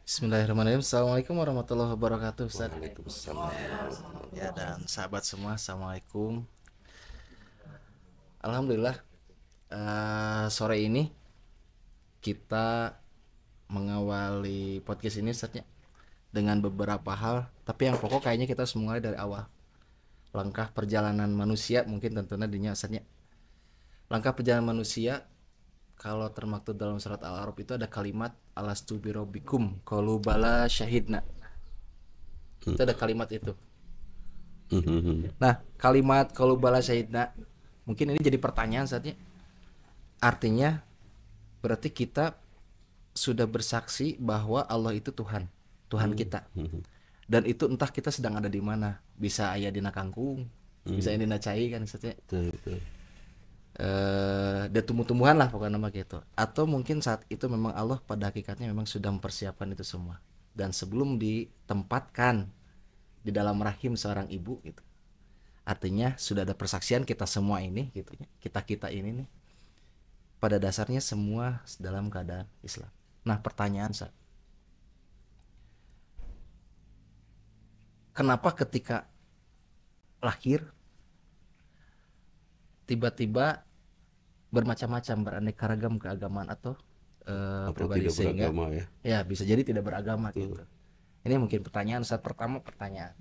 Bismillahirrahmanirrahim. Assalamualaikum warahmatullahi wabarakatuh, Ustaz. Waalaikumsalam. Ya, dan sahabat semua, Assalamualaikum. Alhamdulillah, sore ini kita mengawali podcast ini, Ustaz, ya, dengan beberapa hal. Tapi yang pokok kayaknya kita harus mulai dari awal. Langkah perjalanan manusia mungkin tentunya dinya, Ustaz, ya. Langkah perjalanan manusia kalau termaktub dalam surat Al-A'raf itu ada kalimat alastu birabbikum qalu bala syahidna. Itu ada kalimat itu. Nah, kalimat qalu bala syahidna mungkin ini jadi pertanyaan saatnya. Artinya berarti kita sudah bersaksi bahwa Allah itu Tuhan, Tuhan kita. Dan itu entah kita sedang ada di mana. Bisa aya dina kangkung, bisa dina cai kan saatnya. Betul. Ada tumbuh-tumbuhan lah pokoknya nama gitu, atau mungkin saat itu memang Allah pada hakikatnya memang sudah mempersiapkan itu semua, dan sebelum ditempatkan di dalam rahim seorang ibu gitu, artinya sudah ada persaksian kita semua ini gitu ya, kita ini nih pada dasarnya semua dalam keadaan Islam. Nah, pertanyaan saya, kenapa ketika lahir tiba-tiba bermacam-macam, beraneka ragam keagamaan atau pribadi, tidak sehingga beragama ya. ya bisa jadi tidak beragama gitu. Ini mungkin pertanyaan saat pertama. Pertanyaan,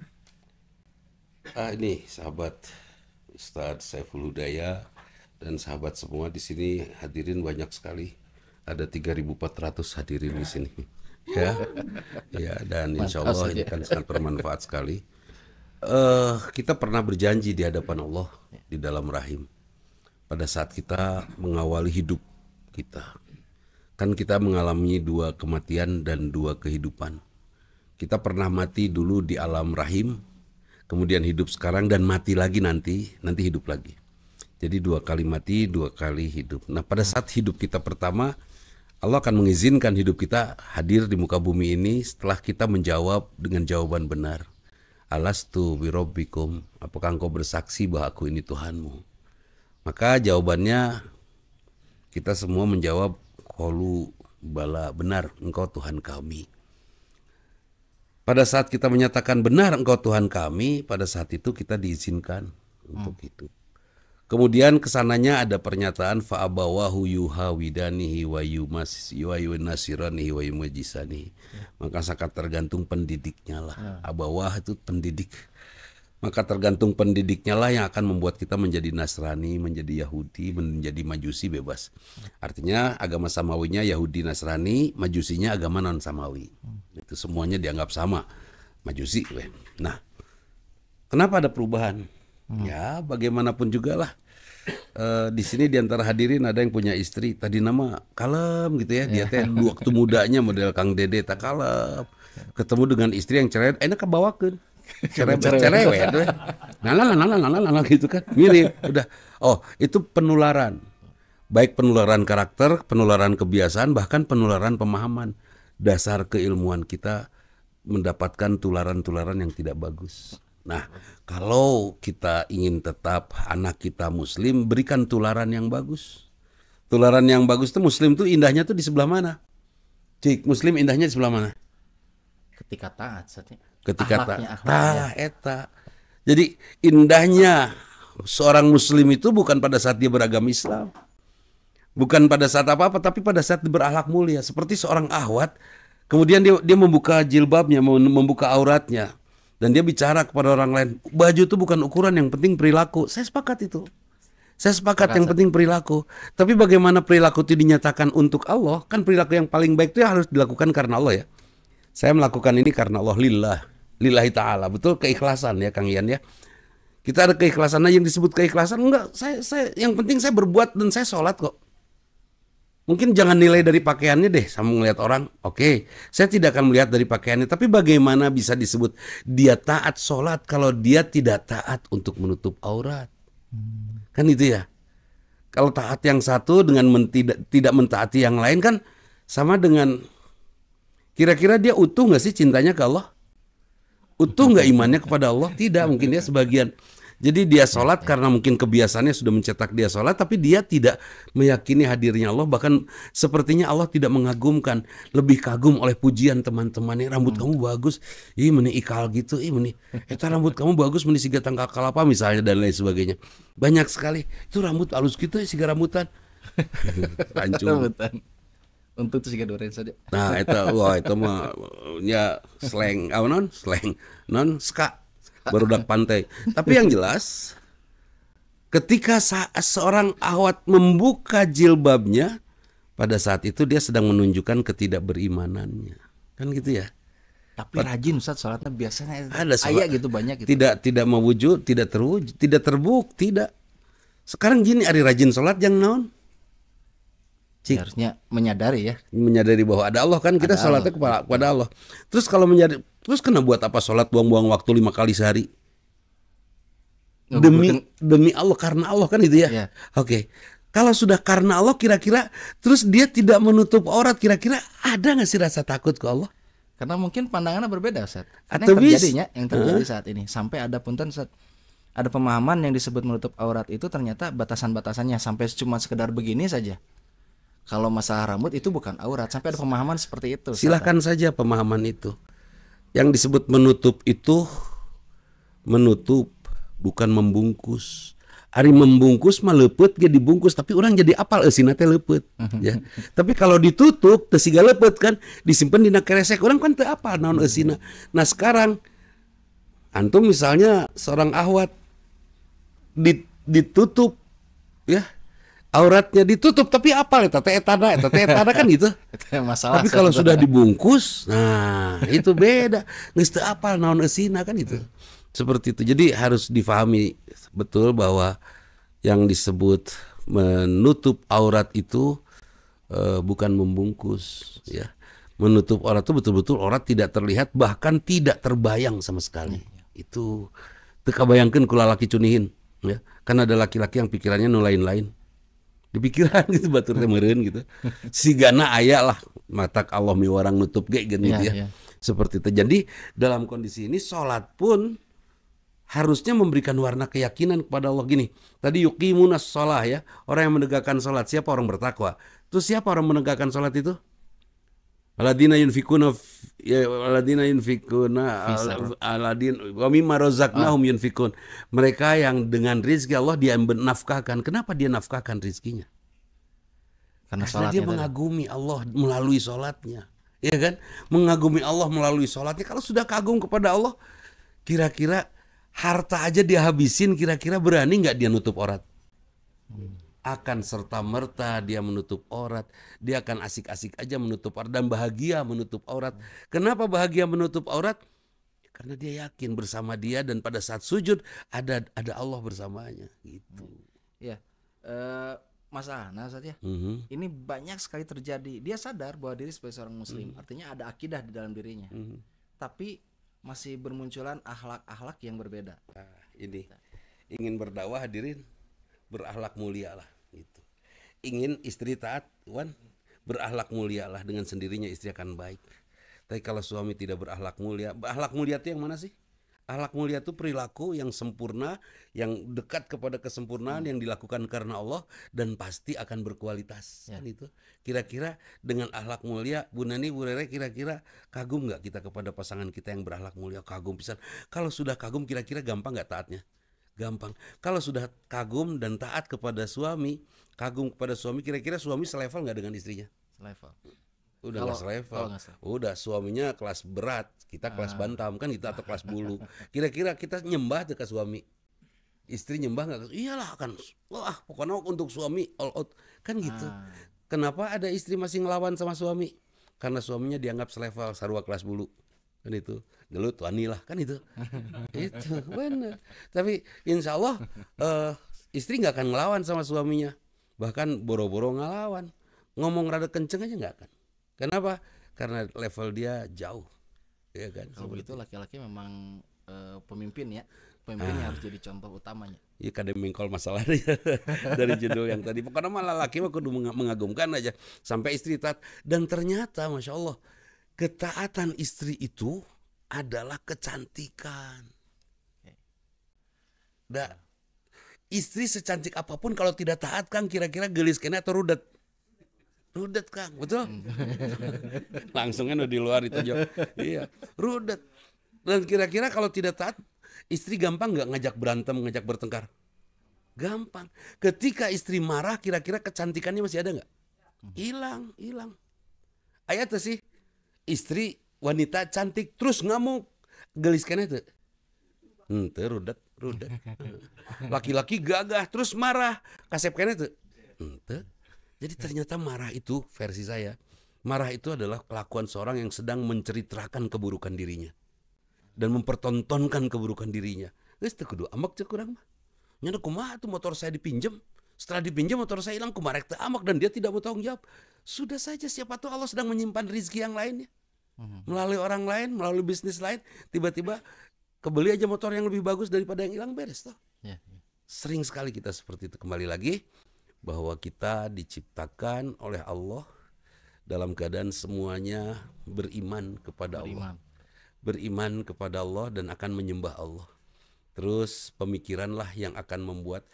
Ini sahabat Ustadz Saiful Hudaya dan sahabat semua di sini hadirin banyak sekali. Ada 3.400 hadirin di sini. Ya. Ya, dan insya Allah ini kan sangat bermanfaat sekali. Kita pernah berjanji di hadapan Allah di dalam rahim. Pada saat kita mengawali hidup kita, kan kita mengalami 2 kematian dan 2 kehidupan. Kita pernah mati dulu di alam rahim, kemudian hidup sekarang, dan mati lagi nanti hidup lagi. Jadi 2 kali mati, 2 kali hidup. Nah, pada saat hidup kita pertama, Allah akan mengizinkan hidup kita hadir di muka bumi ini setelah kita menjawab dengan jawaban benar. Alastu birabbikum, apakah engkau bersaksi bahwa aku ini Tuhanmu? Maka jawabannya kita semua menjawab qalu bala, benar engkau Tuhan kami. Pada saat kita menyatakan benar engkau Tuhan kami, pada saat itu kita diizinkan untuk itu. Kemudian kesananya ada pernyataan fa'abawahu yuhawidanihi wa yunasiranihi wa yumajisanihi. Maka sangat tergantung pendidiknya lah. Abawah itu pendidik. Maka tergantung pendidiknya lah yang akan membuat kita menjadi Nasrani, menjadi Yahudi, menjadi Majusi, bebas. Artinya agama samawinya Yahudi, Nasrani, Majusinya agama non samawi. Itu semuanya dianggap sama, Majusi. Nah, kenapa ada perubahan? Ya, bagaimanapun juga lah. Di sini diantara hadirin ada yang punya istri, tadi nama kalem gitu ya. Dia teh waktu mudanya model Kang Dede tak kalem. Ketemu dengan istri yang cerai, enak kebawakan. Cerewet, nah gitu kan, mirip udah. Oh, itu penularan, baik penularan karakter, penularan kebiasaan, bahkan penularan pemahaman. Dasar keilmuan kita mendapatkan tularan-tularan yang tidak bagus. Nah, kalau kita ingin tetap anak kita muslim, berikan tularan yang bagus. Tularan yang bagus tuh muslim tuh indahnya tuh di sebelah mana? Cik, muslim indahnya di sebelah mana? ketika taat saatnya. Ketika Akhlaknya. eta. Jadi indahnya seorang muslim itu bukan pada saat dia beragama Islam, bukan pada saat apa-apa, tapi pada saat dia berakhlak mulia. Seperti seorang ahwat, kemudian dia membuka jilbabnya, membuka auratnya, dan dia bicara kepada orang lain, baju itu bukan ukuran, yang penting perilaku. Saya sepakat itu. Saya sepakat yang penting perilaku. Tapi bagaimana perilaku itu dinyatakan untuk Allah? Kan perilaku yang paling baik itu harus dilakukan karena Allah ya. Saya melakukan ini karena Allah, lillahi ta'ala. Betul, keikhlasan ya Kang Ian ya. Kita ada keikhlasan. Nah, yang disebut keikhlasan, enggak, saya yang penting saya berbuat dan saya sholat kok. Mungkin jangan nilai dari pakaiannya deh sama melihat orang. Oke, saya tidak akan melihat dari pakaiannya. Tapi bagaimana bisa disebut dia taat sholat kalau dia tidak taat untuk menutup aurat? Kan itu ya. Kalau taat yang satu dengan tidak mentaati yang lain kan sama dengan, kira-kira dia utuh nggak sih cintanya ke Allah? Utuh nggak imannya kepada Allah? Tidak, mungkin dia sebagian. Jadi dia sholat karena mungkin kebiasaannya sudah mencetak dia sholat, tapi dia tidak meyakini hadirnya Allah. Bahkan sepertinya Allah tidak mengagumkan, lebih kagum oleh pujian teman-temannya. Rambut kamu bagus, ih meni ikal gitu, ih meni, eta rambut kamu bagus, meni siga tangka kalapa misalnya dan lain sebagainya. Banyak sekali. Itu rambut halus gitu, siga rambutan. Rancung. Rambutan. Untuk itu sih duren saja. Nah, itu mah ya slang, apa non? Slang, non ska. Barudak pantai. Tapi yang jelas, ketika seorang akhwat membuka jilbabnya, pada saat itu dia sedang menunjukkan ketidakberimanannya, kan gitu ya. Tapi rajin Ustaz sholatnya biasanya Ada sholat, gitu banyak gitu. Tidak mewujud, tidak terbukti, tidak. Sekarang gini, ari rajin sholat yang naon? Harusnya menyadari ya. Menyadari bahwa ada Allah kan, kita sholatnya kepada Allah. Terus kalau menyadari, terus kena buat apa sholat buang-buang waktu 5 kali sehari? Demi Allah, karena Allah kan itu ya. Ya. Oke. Kalau sudah karena Allah, kira-kira terus dia tidak menutup aurat, kira-kira ada nggak sih rasa takut ke Allah? Karena mungkin pandangannya berbeda Ustaz. Karena Atau yang terjadi saat ini sampai ada punten Ustaz. Ada pemahaman yang disebut menutup aurat itu ternyata batasan-batasannya sampai cuma sekedar begini saja. Kalau masalah rambut itu bukan aurat, sampai ada pemahaman seperti itu. Silahkan saja pemahaman itu. Yang disebut menutup itu menutup, bukan membungkus. Ari membungkus mah leupet ge dibungkus, tapi orang jadi apal eusina teh leupet ya. Tapi kalau ditutup teu siga leupet kan, disimpen dina keresek, orang kan teu apal naon eusina. Nah, sekarang antum misalnya seorang akhwat ditutup ya. Auratnya ditutup tapi apal eta teh etana kan gitu. Masalah. Tapi kalau sudah dibungkus, nah itu beda. Geus teu apal naon eusina kan itu. Seperti itu. Jadi harus difahami betul bahwa yang disebut menutup aurat itu bukan membungkus ya. Menutup aurat itu betul-betul aurat tidak terlihat, bahkan tidak terbayang sama sekali. Itu teu kabayangkeun ku lalaki cunihin ya. Kan ada laki-laki yang pikirannya nu lain-lain. Dipikiran gitu batur teh meureun gitu. Sigana aya lah matak Allah miwarang nutup ge gitu ya. Seperti itu. Jadi dalam kondisi ini salat pun harusnya memberikan warna keyakinan kepada Allah gini. Tadi yuqimunas shalah ya, orang yang menegakkan salat. Siapa orang bertakwa? Terus siapa orang menegakkan salat itu? Alladzina yunfikuna wa mimma razaqnahum yunfikun. Mereka yang dengan rizki Allah dia nafkahkan. Kenapa dia nafkahkan rizkinya? Karena dia mengagumi Allah melalui sholatnya, ya kan? Mengagumi Allah melalui sholatnya. Kalau sudah kagum kepada Allah, kira-kira harta aja dia habisin, kira-kira berani nggak dia nutup aurat? Akan serta-merta dia menutup aurat. Dia akan asik-asik aja menutup aurat dan bahagia menutup aurat. Kenapa bahagia menutup aurat? Karena dia yakin bersama dia dan pada saat sujud ada Allah bersamanya gitu. Ya. Masalah Ustaz ya. Ini banyak sekali terjadi. Dia sadar bahwa diri sebagai seorang muslim, artinya ada akidah di dalam dirinya. Tapi masih bermunculan akhlak-akhlak yang berbeda. Nah, ini ingin berdakwah hadirin, berakhlak mulia lah gitu. Ingin istri taat, berakhlak mulia lah, dengan sendirinya istri akan baik. Tapi kalau suami tidak berakhlak mulia itu yang mana sih? Akhlak mulia itu perilaku yang sempurna, yang dekat kepada kesempurnaan, yang dilakukan karena Allah dan pasti akan berkualitas. Kan itu. Kira-kira dengan akhlak mulia, Bu Nani, Bu Rere, kira-kira kagum nggak kita kepada pasangan kita yang berakhlak mulia? Kagum pisan. Kalau sudah kagum, kira-kira gampang nggak taatnya? Gampang. Kalau sudah kagum dan taat kepada suami, kira-kira suami selevel nggak dengan istrinya? Selevel. Udah nggak selevel. Udah suaminya kelas berat, kita kelas bantam kan kita, atau kelas bulu. Kira-kira kita nyembah tuh ke suami, istri nyembah nggak? Iyalah kan, wah pokoknya untuk suami all out kan gitu. Kenapa ada istri masih ngelawan sama suami? Karena suaminya dianggap selevel sarua kelas bulu kan itu. Gelut wanilah kan itu. Itu benar. Tapi insya Allah istri nggak akan ngelawan sama suaminya, bahkan boro-boro ngelawan, ngomong rada kenceng aja nggak akan. Kenapa? Karena level dia jauh, ya kan? Kalau begitu laki-laki memang pemimpin ya, pemimpin yang harus jadi contoh utamanya. Iya, kadang mengkol masalah dari judul yang tadi. Pokoknya malah laki mah kudu mengagumkan aja sampai istri taat. Dan ternyata, masya Allah, ketaatan istri itu adalah kecantikan. Da, istri secantik apapun kalau tidak taat Kang, kira-kira gelis kena atau rudet? Rudet Kang, betul? Langsung kan udah di luar itu aja. Iya, rudet. Dan kira-kira kalau tidak taat, istri gampang nggak ngajak berantem, ngajak bertengkar? Gampang. Ketika istri marah, kira-kira kecantikannya masih ada nggak? Hilang, hilang. Ayat sih, istri wanita cantik terus ngamuk, gelis kena itu. Rudet, rudet. Laki-laki gagah terus marah, kasep kena itu. Jadi ternyata marah itu, versi saya, marah itu adalah kelakuan seorang yang sedang menceritakan keburukan dirinya dan mempertontonkan keburukan dirinya. Geus teu kudu amak cek urang mah. Nya kumaha tuh motor saya dipinjam. Setelah dipinjam motor saya hilang, kumarek teu amak dan dia tidak mau tanggung jawab. Sudah saja, siapa tahu Allah sedang menyimpan rizki yang lainnya. Melalui orang lain, melalui bisnis lain, tiba-tiba kebeli aja motor yang lebih bagus daripada yang hilang, beres toh. Ya. Sering sekali kita seperti itu. Kembali lagi bahwa kita diciptakan oleh Allah dalam keadaan semuanya beriman kepada Allah. Beriman kepada Allah dan akan menyembah Allah. Terus pemikiranlah yang akan membuat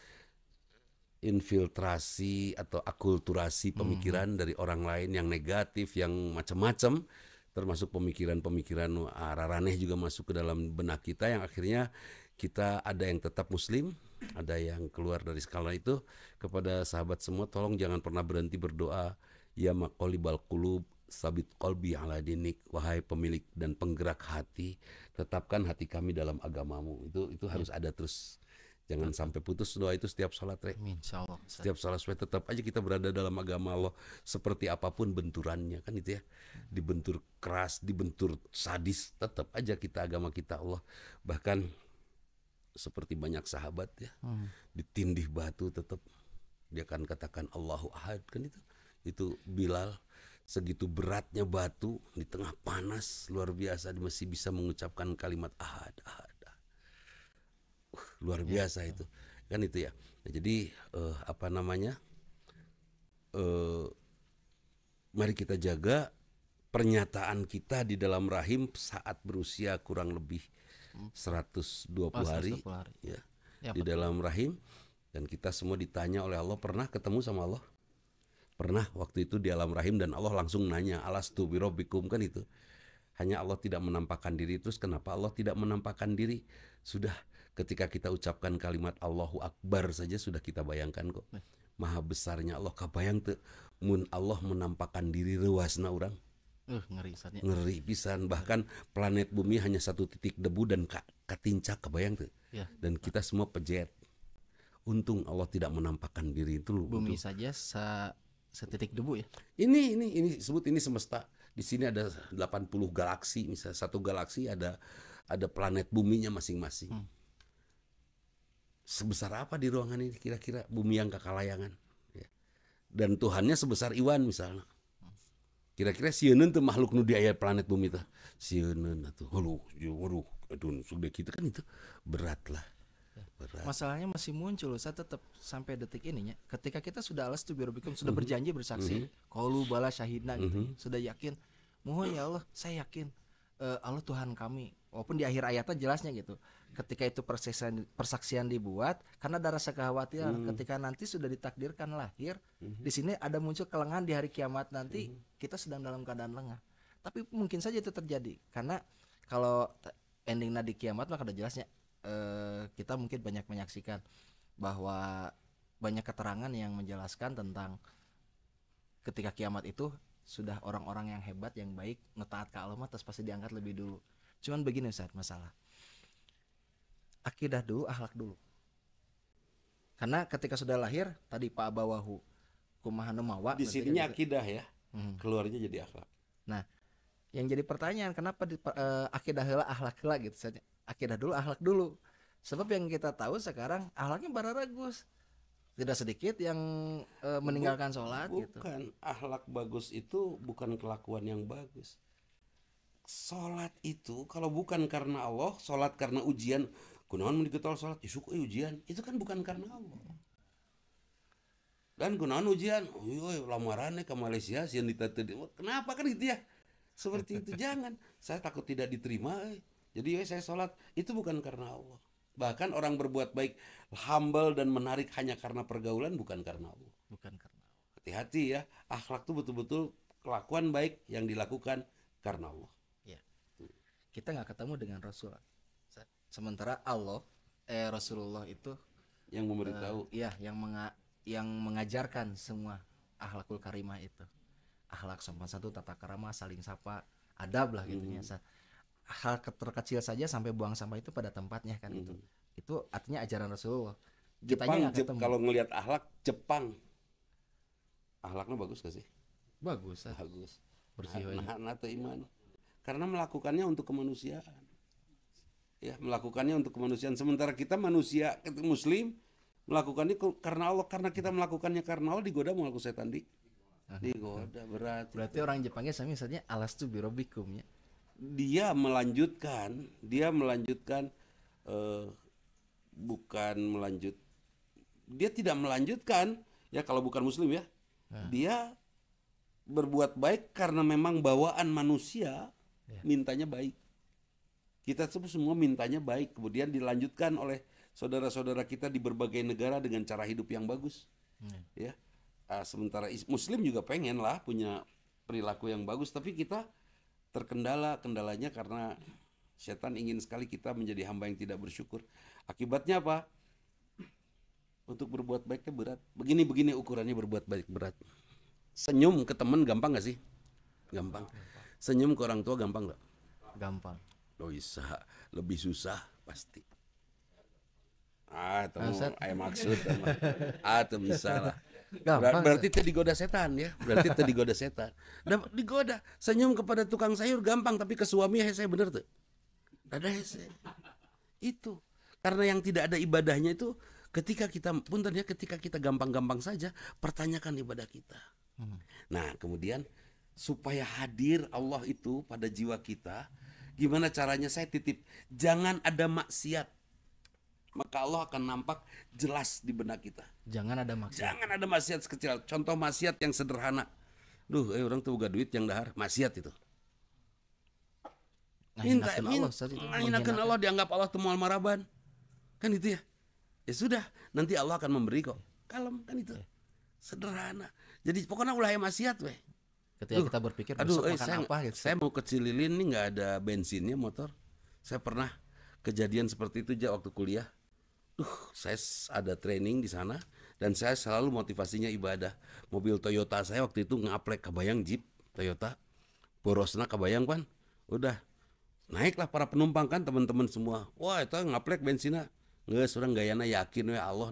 infiltrasi atau akulturasi pemikiran dari orang lain yang negatif, yang macam-macam, termasuk pemikiran-pemikiran araraneh juga masuk ke dalam benak kita, yang akhirnya kita ada yang tetap muslim, ada yang keluar dari skala itu. Kepada sahabat semua, tolong jangan pernah berhenti berdoa, ya maqallibal qulub sabit qalbi ala dinik, wahai pemilik dan penggerak hati, tetapkan hati kami dalam agamamu. Itu harus ada terus. Jangan sampai putus doa itu setiap salat, Insyaallah. setiap salat, supaya tetap aja kita berada dalam agama Allah, seperti apapun benturannya, kan itu ya. Dibentur keras, dibentur sadis, tetap aja kita agama kita Allah. Bahkan seperti banyak sahabat ya, ditindih batu tetap dia akan katakan Allahu Ahad, kan itu Bilal, segitu beratnya batu di tengah panas luar biasa, dia masih bisa mengucapkan kalimat ahad, ahad. Luar biasa itu, kan itu ya. Nah, jadi mari kita jaga pernyataan kita di dalam rahim saat berusia kurang lebih 120 hari, 120 hari. Ya, Ya, di dalam rahim. Dan kita semua ditanya oleh Allah, pernah ketemu sama Allah? Pernah, waktu itu di alam rahim, dan Allah langsung nanya, alastu birabbikum, kan itu. Hanya Allah tidak menampakkan diri. Terus kenapa Allah tidak menampakkan diri? Sudah, ketika kita ucapkan kalimat Allahu Akbar saja sudah kita bayangkan kok. Maha besarnya Allah, kabayang teu mun Allah menampakkan diri reuasna urang. Ngeri saatnya. Ngeri pisan. Bahkan planet bumi hanya satu titik debu dan katincak, kebayang tuh. Ya. Dan kita semua pejet. Untung Allah tidak menampakkan diri itu. Bumi saja setitik debu ya. Ini sebut ini semesta. Di sini ada 80 galaksi, misalnya satu galaksi ada planet buminya masing-masing. Sebesar apa di ruangan ini kira-kira bumi yang kakalayangan, ya. Dan Tuhannya sebesar Iwan misalnya. Kira-kira sieun tuh makhluk nu di aya planet bumi teh. Sieun atuh. Waduh, aduh sudah gitu kan, itu berat lah. Berat. Masalahnya masih muncul saya tetap sampai detik ininya. Ketika kita sudah alastu birabbikum, sudah berjanji bersaksi, qaulu bala syahidna gitu. Sudah yakin, mohon ya Allah, saya yakin Allah Tuhan kami. Walaupun di akhir ayatnya jelasnya gitu. Ketika itu persaksian dibuat, karena ada rasa kekhawatiran ketika nanti sudah ditakdirkan lahir, di sini ada muncul kelengahan di hari kiamat nanti, kita sedang dalam keadaan lengah. Tapi mungkin saja itu terjadi, karena kalau endingnya di kiamat maka ada jelasnya. Kita mungkin banyak menyaksikan bahwa banyak keterangan yang menjelaskan tentang ketika kiamat itu sudah orang-orang yang hebat, yang baik, ngetaat ke Allah, terus pasti diangkat lebih dulu. Cuman begini Ustaz, masalah akidah dulu, akhlak dulu. Karena ketika sudah lahir tadi Pak Abawahu kumaha mawa, di sininya akidah ya, keluarnya jadi akhlak. Nah, yang jadi pertanyaan kenapa akidah heula akhlak heula gitu saja. Akidah dulu, akhlak dulu. Sebab yang kita tahu sekarang akhlaknya bararagus. Tidak sedikit yang meninggalkan sholat gitu. Bukan, akhlak bagus itu bukan kelakuan yang bagus. Sholat itu kalau bukan karena Allah, sholat karena ujian, kunaon mun digetol sholat isuk ujian, itu kan bukan karena Allah. Dan kunaon ujian, lamarannya ke Malaysia sieun ditateudeun. Kenapa kan gitu ya? Seperti itu. Jangan, saya takut tidak diterima. Jadi saya sholat itu bukan karena Allah. Bahkan orang berbuat baik, humble dan menarik hanya karena pergaulan, bukan karena Allah. Bukan karena. Hati-hati ya, akhlak itu betul-betul kelakuan baik yang dilakukan karena Allah. Ya. Kita nggak ketemu dengan Rasul. Sementara Allah, Rasulullah itu Yang memberitahu. ya yang mengajarkan semua akhlakul karimah itu. Akhlak sopan santun, tata krama, saling sapa, adab lah gitu ya. Hal terkecil saja sampai buang sampah itu pada tempatnya kan itu. Itu artinya ajaran Rasulullah. Kitanya nggak ketemu. Kalau ngelihat akhlak Jepang, akhlaknya bagus gak sih? Bagus, Bagus. bersih we. Nah, iman. Karena melakukannya untuk kemanusiaan. Ya, melakukannya untuk kemanusiaan. Sementara kita manusia, kita Muslim, melakukannya karena Allah. Karena kita melakukannya karena Allah, digoda mau aku setan digoda berat. Berarti orang Jepangnya sami misalnya alastu birobikum ya. Dia melanjutkan bukan melanjut. Dia tidak melanjutkan ya kalau bukan Muslim ya. Dia berbuat baik karena memang bawaan manusia mintanya baik. Kita semua mintanya baik, kemudian dilanjutkan oleh saudara-saudara kita di berbagai negara dengan cara hidup yang bagus. Ya. Sementara Muslim juga pengen lah punya perilaku yang bagus, tapi kita kendalanya karena setan ingin sekali kita menjadi hamba yang tidak bersyukur. Akibatnya apa? Untuk berbuat baiknya berat. Begini ukurannya berbuat baik berat. Senyum ke teman gampang gak sih? Gampang. Senyum ke orang tua gampang gak? Gampang. Oh bisa, lebih susah pasti. Itu maksud. Itu bisa lah. Berarti itu digoda setan ya. Berarti itu digoda setan. Digoda. Senyum kepada tukang sayur gampang, tapi ke suami hese bener tuh. Ada hese. Itu. Karena yang tidak ada ibadahnya itu ketika kita gampang-gampang saja, pertanyakan ibadah kita. Nah, kemudian supaya hadir Allah itu pada jiwa kita, gimana caranya? Saya titip, jangan ada maksiat. Maka Allah akan nampak jelas di benak kita. Jangan ada maksiat. Jangan ada maksiat sekecil. Contoh maksiat yang sederhana. Orang tuh gak duit yang dahar, maksiat itu. Menghinakan Allah, dianggap Allah temu almaraban. Kan itu ya. Ya sudah, nanti Allah akan memberi kok. Kalem kan itu. Sederhana. Jadi pokoknya ulah maksiat weh. Ketika kita berpikir besok makan apa gitu. Saya mau ke Cililin nih nggak ada bensinnya motor. Saya pernah kejadian seperti itu aja waktu kuliah. Saya ada training di sana dan saya selalu motivasinya ibadah. Mobil Toyota saya waktu itu ngaplek, kebayang Jeep Toyota. Borosna kebayang kan? Udah. Naiklah para penumpang kan teman-teman semua. Wah, itu ngaplek bensinnya. Nggak, orang gayana yakin we Allah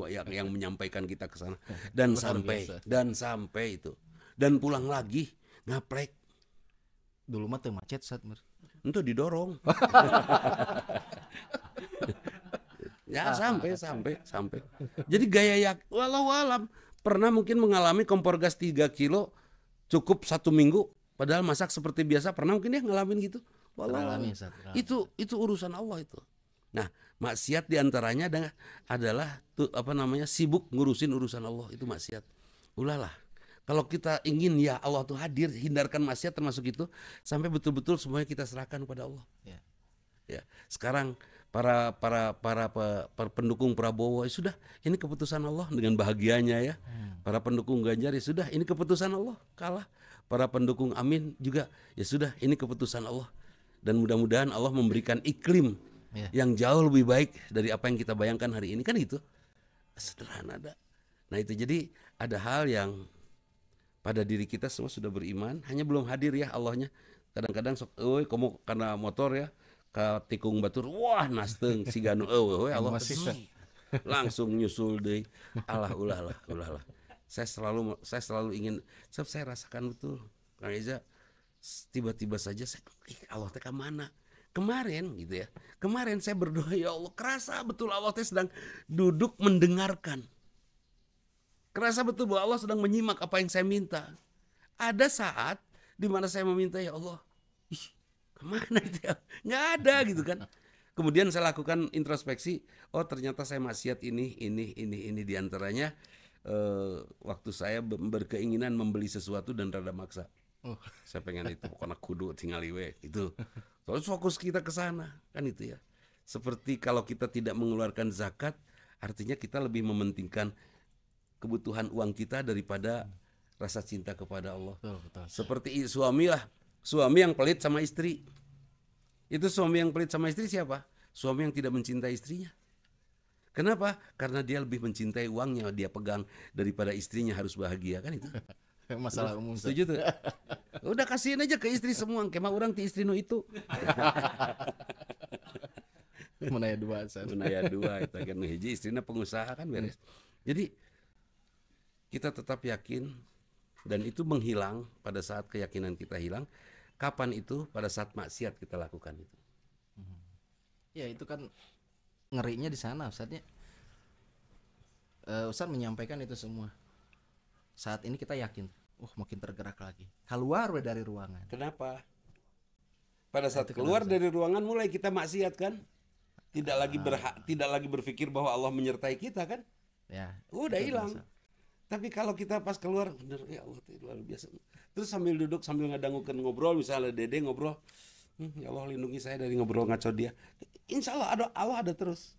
yang menyampaikan kita ke sana. Dan sampai itu. Dan pulang lagi ngaplek. Dulu mah teu macet saat Itu didorong. Ya sampai. Jadi gaya walau alam pernah mungkin mengalami kompor gas 3 kilo cukup 1 minggu, padahal masak seperti biasa. Pernah mungkin dia ngalamin gitu. Itu urusan Allah itu. Nah, maksiat diantaranya adalah sibuk ngurusin urusan Allah, itu maksiat. Ulahlah. Kalau kita ingin ya Allah tuh hadir, hindarkan maksiat termasuk itu sampai betul-betul semuanya kita serahkan kepada Allah. Ya. Sekarang para pendukung Prabowo ya sudah, ini keputusan Allah dengan bahagianya ya. Para pendukung Ganjar ya sudah, ini keputusan Allah, kalah. Para pendukung Amin juga ya sudah, ini keputusan Allah. Dan mudah-mudahan Allah memberikan iklim yang jauh lebih baik dari apa yang kita bayangkan hari ini kan gitu. Sederhana ada. Nah itu jadi ada hal yang pada diri kita semua sudah beriman, hanya belum hadir ya Allahnya. Kadang-kadang kamu karena motor ya ke tikung batur, wah nasteng si ganu Allah langsung nyusul deh. Ulah. Saya selalu ingin, saya rasakan betul Kang Eza, tiba-tiba saja saya Allah teh mana? Kemarin gitu ya. Kemarin saya berdoa ya Allah, kerasa betul Allah teh sedang duduk mendengarkan. Kerasa betul bahwa Allah sedang menyimak apa yang saya minta. Ada saat di mana saya meminta ya Allah, kemana itu ya? Nggak ada gitu kan. Kemudian saya lakukan introspeksi, oh ternyata saya maksiat ini diantaranya waktu saya berkeinginan membeli sesuatu dan rada maksa. Saya pengen itu, pokoknya kudu tinggal iwe itu. Terus fokus kita ke sana kan itu ya. Seperti kalau kita tidak mengeluarkan zakat, artinya kita lebih mementingkan kebutuhan uang kita daripada rasa cinta kepada Allah. Betul. Seperti suami lah, suami yang pelit sama istri. Itu suami yang pelit sama istri siapa? Suami yang tidak mencintai istrinya. Kenapa? Karena dia lebih mencintai uangnya dia pegang daripada istrinya harus bahagia, kan itu. Masalah umum. Setuju tuh? Udah kasihin aja ke istri semua, kemah orang ti istri nu itu. Menaya dua San. Menaya dua itu kan hiji istrina pengusaha kan beres. Jadi kita tetap yakin dan itu menghilang pada saat keyakinan kita hilang. Kapan itu? Pada saat maksiat kita lakukan itu. Ya itu kan ngerinya di sana Ustadznya. Ustadz menyampaikan itu semua. Saat ini kita yakin, makin tergerak lagi. Keluar dari ruangan. Kenapa? Pada saat keluar dari ruangan mulai kita maksiat kan? Tidak lagi berpikir bahwa Allah menyertai kita kan? Ya. Udah hilang. Tapi kalau kita pas keluar, bener ya Allah itu luar biasa. Terus sambil duduk sambil ngadangukeun ngobrol, misalnya Dede ngobrol, ya Allah lindungi saya dari ngobrol ngaco dia. Insya Allah ada terus.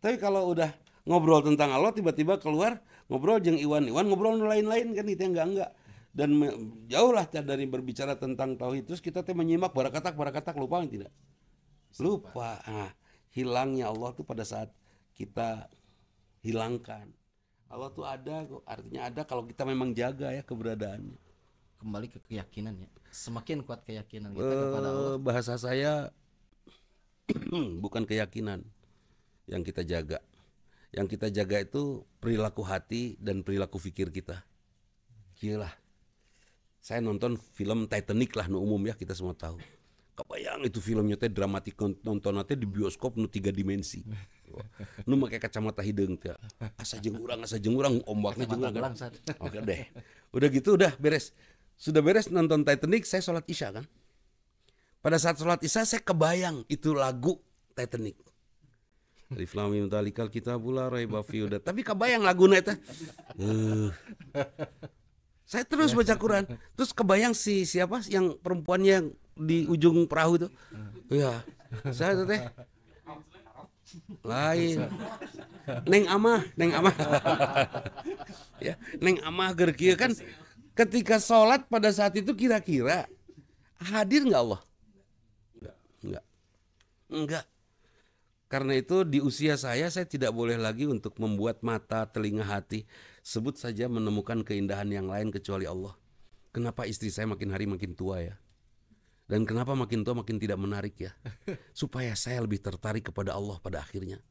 Tapi kalau udah ngobrol tentang Allah tiba-tiba keluar ngobrol jeung Iwan ngobrol lain-lain kan itu enggak. Dan jauh lah dari berbicara tentang tauhid. Terus kita menyimak barakatak lupa tidak? Lupa. Nah, hilangnya Allah tuh pada saat kita hilangkan. Allah tuh ada kok, artinya ada kalau kita memang jaga ya keberadaannya. Kembali ke keyakinan ya. Semakin kuat keyakinan kita kepada Allah. Bahasa saya bukan keyakinan yang kita jaga. Yang kita jaga itu perilaku hati dan perilaku pikir kita. Gila. Saya nonton film Titanic lah nu umum ya kita semua tahu. Kebayang itu filmnya teh dramatik nontonnya teh di bioskop nu 3 dimensi. Nu make kacamata hideung teh. Asa jeung urang ombaknya jeung urang. Oke deh. Udah gitu udah beres. Sudah beres nonton Titanic saya sholat Isya kan. Pada saat sholat Isya saya kebayang itu lagu Titanic. Alif Lam Mim Dzalikal Kitabul La Raiba Fihi. Tapi kebayang laguna eta. Saya terus baca Quran. Terus kebayang siapa yang perempuannya yang di ujung perahu itu. Iya. Saya teh lain. Neng Amah. Ya, Neng Amah keur kieu kan ketika sholat pada saat itu kira-kira hadir enggak Allah? Enggak. Karena itu di usia saya tidak boleh lagi untuk membuat mata, telinga, hati sebut saja menemukan keindahan yang lain kecuali Allah. Kenapa istri saya makin hari makin tua ya? Dan kenapa makin tua makin tidak menarik ya? Supaya saya lebih tertarik kepada Allah pada akhirnya.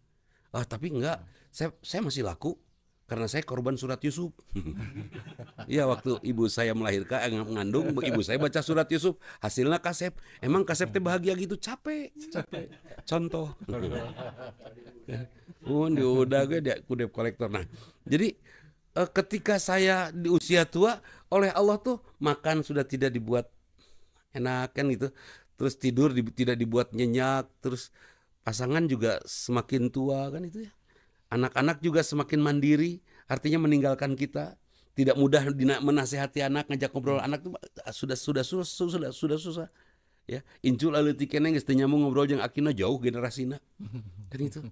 Tapi enggak, saya masih laku karena saya korban surat Yusuf. Iya, waktu ibu saya melahirkan mengandung, ibu saya baca surat Yusuf, hasilnya Kasep. Emang Kasep teh bahagia gitu? Capek. Contoh. Udah gue dia kudep kolektor. Nah, jadi ketika saya di usia tua oleh Allah tuh makan sudah tidak dibuat enak kan gitu. Terus tidur tidak dibuat nyenyak, terus pasangan juga semakin tua kan itu ya. Anak-anak juga semakin mandiri, artinya meninggalkan kita, tidak mudah menasehati anak, ngajak ngobrol anak tuh sudah susah. Ya, incul aleutik keneh geus teu nyambung ngobrol jeung akina jauh generasina. Kan itu.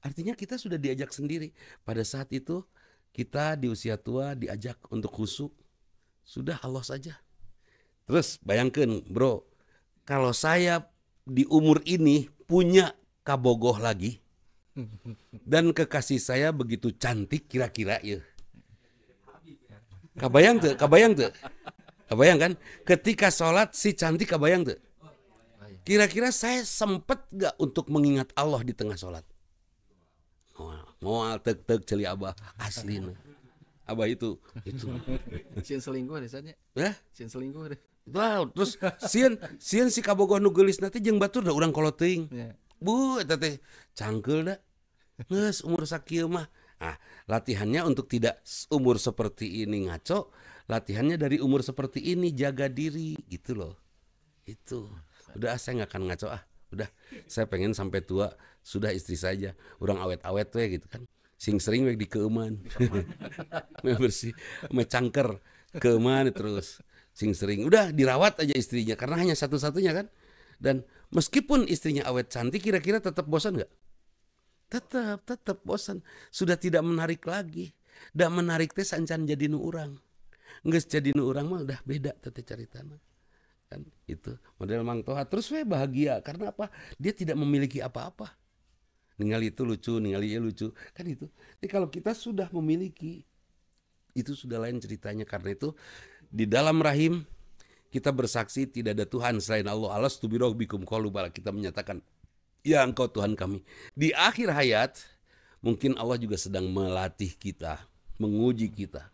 Artinya kita sudah diajak sendiri. Pada saat itu kita di usia tua diajak untuk khusyuk. Sudah Allah saja. Terus bayangkan, bro, kalau saya di umur ini punya kabogoh lagi dan kekasih saya begitu cantik kira-kira ya. Kabayang tuh. Kabayang kan? Ketika sholat si cantik kabayang tuh. Kira-kira saya sempet gak untuk mengingat Allah di tengah sholat? Ngoal tek celi abah asli. Abah itu. Sieun selingkuh deh saja. Ya? Sieun selingkuh deh. Wow, terus sieun si kabogoh nu geulis nanti jeung batur da urang kolot teuing. Bu eta teh cangkeul da. Geus umur sakieu mah. Latihannya untuk tidak umur seperti ini ngaco, latihannya dari umur seperti ini jaga diri gitu loh. Itu. Udah saya enggak akan ngaco Udah saya pengen sampai tua sudah istri saja. Urang awet-awet we gitu kan. Sing sering we dikeuman. Bersih, mecangker keuman terus. Sing sering udah dirawat aja istrinya karena hanya satu-satunya kan. Dan meskipun istrinya awet cantik, kira-kira tetap bosan nggak? Tetap bosan. Sudah tidak menarik lagi. Da menarik teh sancan jadi nu urang. Geus jadi nu urang mah udah beda teh caritana. Kan itu model Mang Toha. Terus we bahagia karena apa? Dia tidak memiliki apa-apa. Ningali itu lucu, ningali itu lucu. Kan itu. Jadi kalau kita sudah memiliki, itu sudah lain ceritanya. Karena itu di dalam rahim kita bersaksi tidak ada Tuhan selain Allah. Alastu birabbikum qalu bala. Kita menyatakan, ya Engkau Tuhan kami. Di akhir hayat mungkin Allah juga sedang melatih kita, menguji kita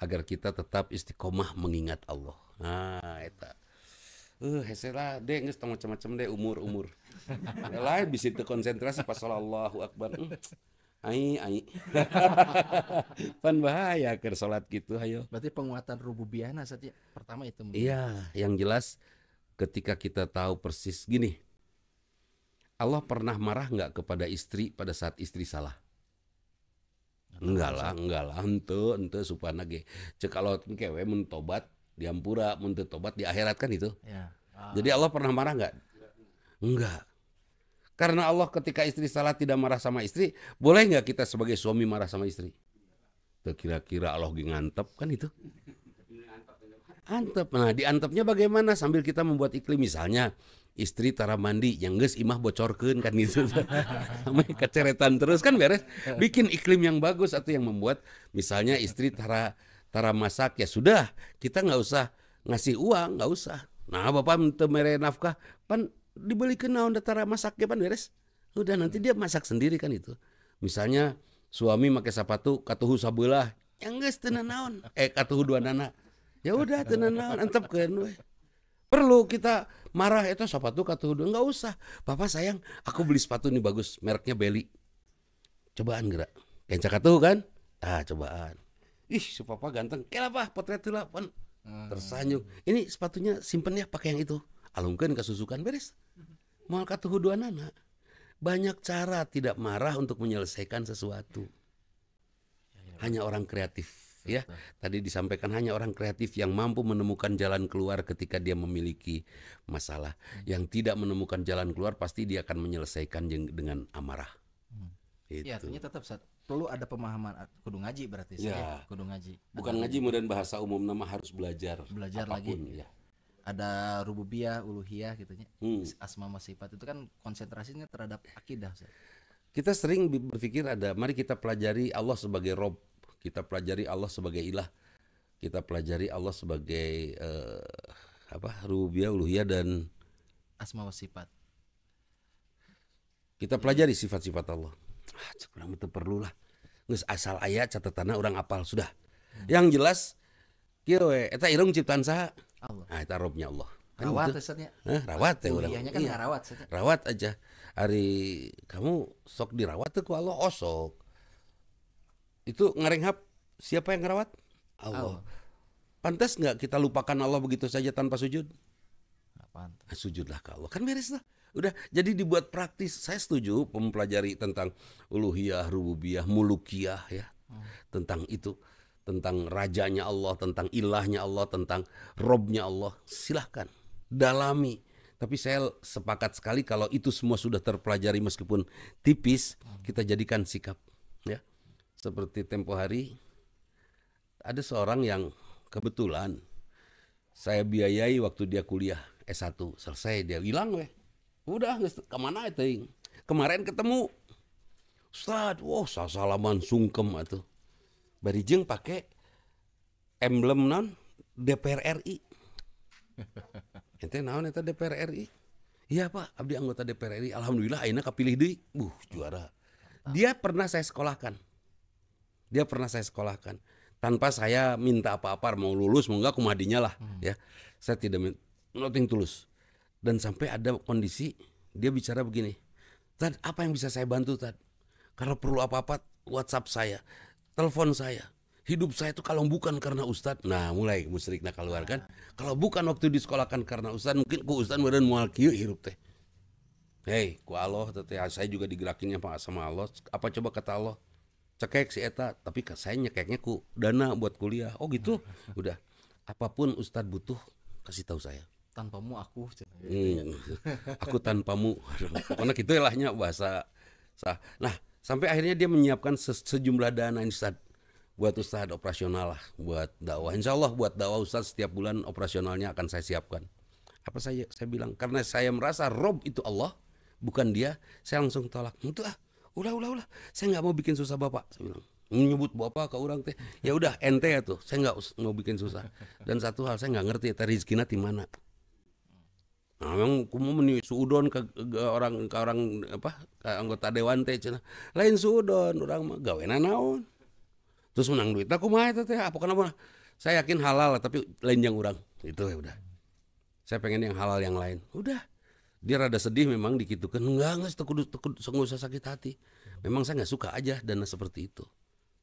agar kita tetap istiqomah mengingat Allah. Nah, eta. Hese lah deh geus macam-macam deh umur. Lain bisa terkonsentrasi pas Allahu Akbar. Ai. Pan bahaya keur salat gitu hayo. Berarti penguatan rububiyana saja pertama itu. Iya, yang jelas ketika kita tahu persis gini. Allah pernah marah nggak kepada istri pada saat istri salah? Enggak lah, ente supana ge. Cek kalau kewe mun tobat diampura, mun teu tobat di akhirat kan itu. Ya. Jadi Allah pernah marah nggak? Enggak. Karena Allah ketika istri salah tidak marah sama istri, boleh nggak kita sebagai suami marah sama istri? Tuh kira-kira Allah ngantep kan itu? Antep. Nah, diantepnya bagaimana? Sambil kita membuat iklim, misalnya istri tara mandi yang geus imah bocorkeun kan gitu. Sampai keceretan terus kan beres. Bikin iklim yang bagus atau yang membuat misalnya istri tara masak, ya sudah, kita nggak usah ngasih uang, nggak usah. Nah, bapak teu mere nafkah, pan dibelikeun naon da tara masak ge pan beres. Udah nanti dia masak sendiri kan itu. Misalnya suami make sepatu katuhu sabelah, yang geus teu naon, katuhu duanana. Ya udah teu naon, antepkeun we. Perlu kita marah itu sepatu katuhu dua, enggak usah. Papa sayang, aku beli sepatu ini bagus, mereknya Beli. Cobaan geura. Kenca katuhu kan? Ah, cobaan. Ih, si papa ganteng. Kenapa? Potret heula pan. Tersanjung. Ini sepatunya simpen ya, pakai yang itu. Alungkeun kasusukan beres. Moal katuhu duanana. Banyak cara tidak marah untuk menyelesaikan sesuatu. Hanya orang kreatif, ya. Tadi disampaikan hanya orang kreatif yang mampu menemukan jalan keluar ketika dia memiliki masalah. Yang tidak menemukan jalan keluar pasti dia akan menyelesaikan dengan amarah. Iya, artinya tetap perlu ada pemahaman, kudu ngaji berarti ya. Kudu ngaji. Bukan ngaji kemudian bahasa umum nama harus belajar apapun, lagi. Ya. Ada rububiyah, uluhiyah gitu nya. Asma wa sifat itu kan konsentrasinya terhadap akidah. Kita sering berpikir mari kita pelajari Allah sebagai Rob, kita pelajari Allah sebagai ilah, kita pelajari Allah sebagai rububiyah, uluhiyah dan asma wa sifat. Kita pelajari sifat-sifat Allah. Kurang betul perlu lah. Nges asal ayat catatanna orang apal sudah. Yang jelas kieu we eta irung ciptaan saha? Allah. Nah, eta robnya Allah. Kan rawat tesnya. Rawat ya urang. Uluhiyahnya kan iya. Rawat saja. Rawat aja. Hari kamu sok dirawat tuh ku Allah osok. Itu ngarenghap siapa yang ngerawat? Allah. Pantas nggak kita lupakan Allah begitu saja tanpa sujud? Pantas. Sujudlah ke Allah. Kan beres lah. Udah, jadi dibuat praktis. Saya setuju mempelajari tentang uluhiyah, rububiyah, mulukiyah ya. Tentang itu, tentang rajanya Allah, tentang ilahnya Allah, tentang robnya Allah. Silahkan dalami. Tapi saya sepakat sekali kalau itu semua sudah terpelajari meskipun tipis, kita jadikan sikap ya. Seperti tempo hari ada seorang yang kebetulan saya biayai waktu dia kuliah S1, selesai dia hilang weh. Udah kemana itu? Kemarin ketemu Ustad, salaman sungkem atuh. Barijeng pakai emblem non DPR RI. Ente naon eta DPR RI? Iya Pak, abdi anggota DPR RI. Alhamdulillah ayeuna kapilih deui. Juara. Dia pernah saya sekolahkan. Tanpa saya minta apa-apa, mau lulus mau enggak kumadinya lah ya. Saya tidak nothing tulus. Dan sampai ada kondisi dia bicara begini, Tad, apa yang bisa saya bantu Tad? Kalau perlu apa-apa WhatsApp saya, telepon saya. Hidup saya itu kalau bukan karena Ustadz, nah mulai musyrikna keluar kan. Kalau bukan waktu disekolahkan karena Ustadz, mungkin ku Ustadz meureun moal kieu hirup teh. Hei, ku Allah teh saya juga digerakinnya sama Allah. Apa coba kata Allah? Cekek si eta, tapi saya nyekeknya ku dana buat kuliah. Oh gitu. Udah. Apapun Ustadz butuh, kasih tahu saya. tanpamu aku. Aku tanpamu. Pokoknya gitu lahnya bahasa. Nah, sampai akhirnya dia menyiapkan sejumlah dana ini Ustaz, buat Ustaz operasional lah, buat dakwah. Insya Allah buat dakwah Ustaz setiap bulan operasionalnya akan saya siapkan. Apa saya bilang, karena saya merasa Rob itu Allah, bukan dia, saya langsung tolak. Itu ulah, saya nggak mau bikin susah Bapak. Saya bilang, menyebut Bapak ke orang teh, ya udah ente ya tuh, saya nggak mau bikin susah. Dan satu hal saya nggak ngerti, rezekina di mana. Nah, memang kumu meni suudon ke orang apa ke anggota dewan teh cenah. Lain suudon, orang mah gawena naon. Terus menang duit. Aku mah eta teh apa kenapa? Saya yakin halal tapi lain yang orang. Itu ya udah. Saya pengen yang halal yang lain. Udah. Dia rada sedih memang dikitukan. Enggak usah sakit hati. Memang saya nggak suka aja dana seperti itu.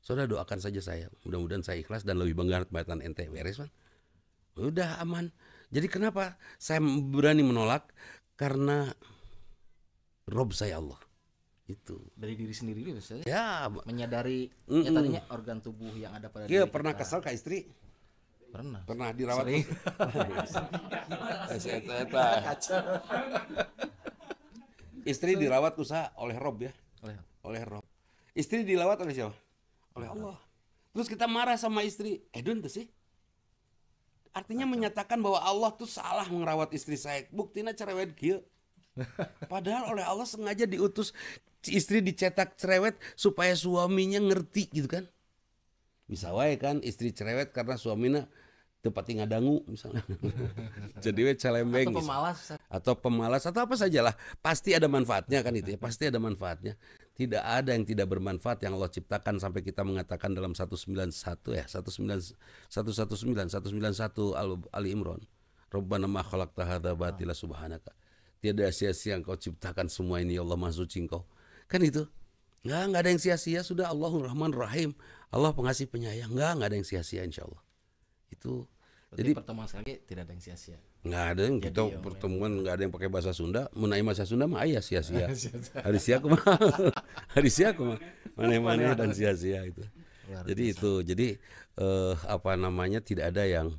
Saudara doakan saja saya. Mudah-mudahan saya ikhlas dan lebih bangga batan ente beres, Pan. Udah aman. Jadi kenapa saya berani menolak? Karena Rob saya Allah. Itu. Dari diri sendiri misalnya. Ya, Menyadari tadinya organ tubuh yang ada pada dia diri pernah kita. kesal ke istri? Pernah dirawat. Sering. Istri dirawat usaha oleh Rob ya. Oleh Rob. Istri dilawat oleh siapa? Oleh Allah. Terus kita marah sama istri. Edun tuh sih. Artinya menyatakan bahwa Allah tuh salah ngerawat istri saya. Buktinya cerewet kieu. Padahal oleh Allah sengaja diutus istri dicetak cerewet supaya suaminya ngerti gitu kan. Bisa wae kan istri cerewet karena suaminya tepati ngadangu misalnya. Jadi we calembeng atau pemalas atau apa sajalah, pasti ada manfaatnya kan itu ya, pasti ada manfaatnya. Tidak ada yang tidak bermanfaat yang Allah ciptakan sampai kita mengatakan dalam 191 ya, 191 Ali Imran. Rabbana ma khalaqta hadza batila subhanaka. Tiada sia-sia engkau ciptakan semua ini ya Allah, Maha Suci engkau. Kan itu. Enggak ada yang sia-sia, sudah Allahur Rahman Rahim. Allah pengasih penyayang. Enggak ada yang sia-sia insyaallah. Itu. Jadi pertemuan sekali tidak ada yang sia-sia. Enggak ada yang kita pertemuan enggak ada yang pakai bahasa Sunda. Menai bahasa Sunda mah aya sia-sia. Hari sia aku mah. Mana dan sia-sia itu. Jadi itu. Jadi apa namanya tidak ada yang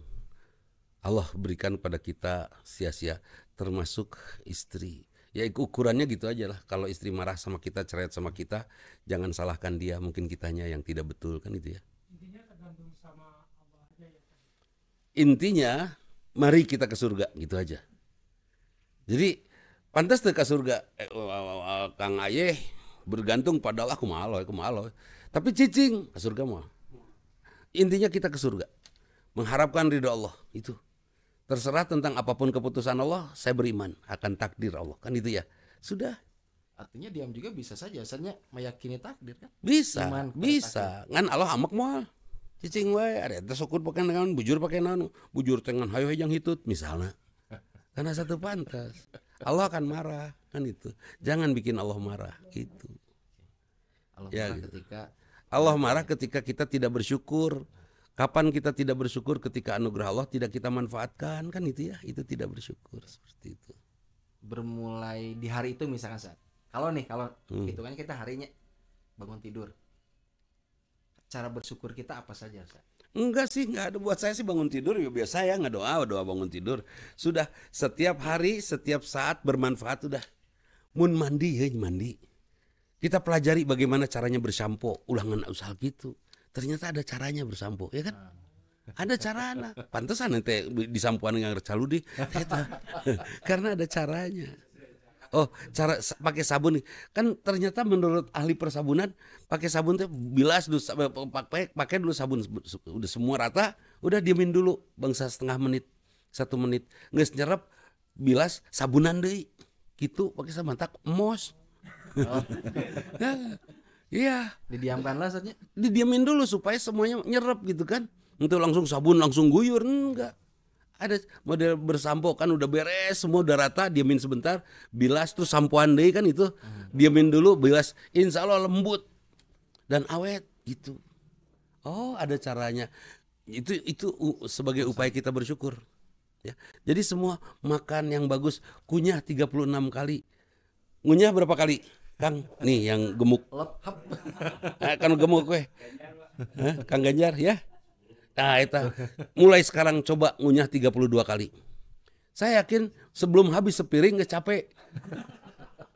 Allah berikan pada kita sia-sia, termasuk istri. Ya ukurannya gitu aja lah. Kalau istri marah sama kita, cerewet sama kita, jangan salahkan dia. Mungkin kitanya yang tidak betul kan itu ya. Intinya tergantung sama Allah aja ya. Intinya, mari kita ke surga gitu aja. Jadi pantas tuh ke surga. Kang Ayeh bergantung pada Allah. Aku malu. Tapi cicing ke surga mah. Intinya kita ke surga, mengharapkan ridho Allah itu. Terserah tentang apapun keputusan Allah, saya beriman akan takdir Allah. Kan itu ya. Sudah. Artinya diam juga bisa saja. Asalnya meyakini takdir kan? Bisa. Takdir. Ngan Allah amak moal. Cicing wae ada teh sokut pakai naon, bujur pakai naon. Bujur tengan hayo yang hitut misalnya. Karena satu pantas. Allah akan marah kan itu. Jangan bikin Allah marah gitu. Allah marah ketika kita tidak bersyukur. Kapan kita tidak bersyukur? Ketika anugerah Allah tidak kita manfaatkan, kan itu ya, itu tidak bersyukur seperti itu. Bermulai di hari itu misalkan saat. Kalau hitungannya kita harinya bangun tidur. Cara bersyukur kita apa saja, Ustaz? Enggak sih, enggak ada. Buat saya sih bangun tidur ya biasa ya, enggak doa bangun tidur. Sudah setiap hari, setiap saat bermanfaat udah. Mun mandi. Kita pelajari bagaimana caranya bersampo, ulangan usaha gitu. Ternyata ada caranya bersampo, ya kan? Ada caranya. Pantesan nanti disampuan dengan caludi. Karena ada caranya. Oh, cara pakai sabun nih. Kan ternyata menurut ahli persabunan, pakai sabun teh bilas dulu, pakai dulu sabun udah semua rata, udah diemin dulu bangsa setengah menit, 1 menit. Geus nyerep bilas sabunan deui. Gitu pakai sabun tak mos. Iya. Didiamkanlah saja. Didiamin dulu supaya semuanya nyerap gitu kan. Untuk langsung sabun langsung guyur enggak. Ada model bersampo kan udah beres semua udah rata, diamin sebentar, bilas terus sampoan deui kan itu. Diamin dulu, bilas, insya Allah lembut dan awet gitu. Oh, ada caranya. Itu sebagai upaya kita bersyukur. Ya. Jadi semua makan yang bagus, kunyah 36 kali. Ngunyah berapa kali? Kang, nih yang gemuk. Kan gemuk gue. Kang Ganjar ya. Nah, itu mulai sekarang coba ngunyah 32 kali. Saya yakin sebelum habis sepiring nggak capek.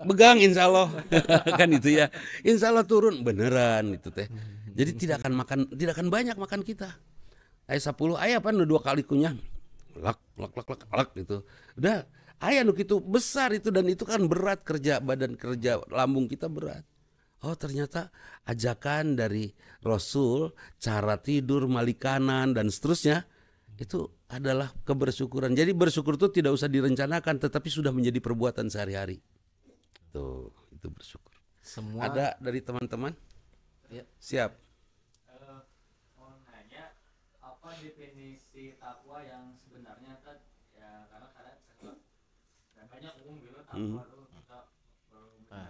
Begang insya Allah. Kan itu ya. Insya Allah turun beneran itu teh. Jadi tidak akan banyak makan kita. Ayah 10, ayah apa 2 kali kunyah. Lak gitu. Udah, ayah nuk itu besar itu dan itu kan berat badan kerja lambung kita berat. Oh ternyata ajakan dari Rasul, cara tidur, malikanan dan seterusnya itu adalah kebersyukuran. Jadi bersyukur itu tidak usah direncanakan tetapi sudah menjadi perbuatan sehari-hari. Tuh, itu bersyukur. Semua Ada dari teman-teman? Ya. Siap. Mau nanya apa definisi takwa yang sebenarnya kan ya karena kadang dan banyak umum gitu takwa tuh kita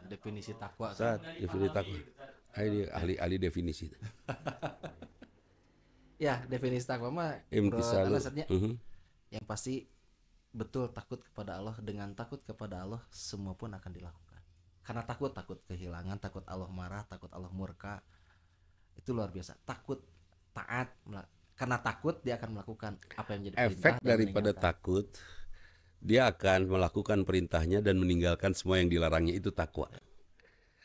definisi takwa. Saat definisi takwa. Ahli definisi. Ya, definisi takwa mah Imtisal. alasannya yang pasti betul takut kepada Allah. Dengan takut kepada Allah semua pun akan dilakukan. Karena takut kehilangan, takut Allah marah, takut Allah murka. Itu luar biasa. Takut, taat, karena takut dia akan melakukan apa yang menjadi perintah. Efek daripada takut, dia akan melakukan perintahnya dan meninggalkan semua yang dilarangnya, itu takwa.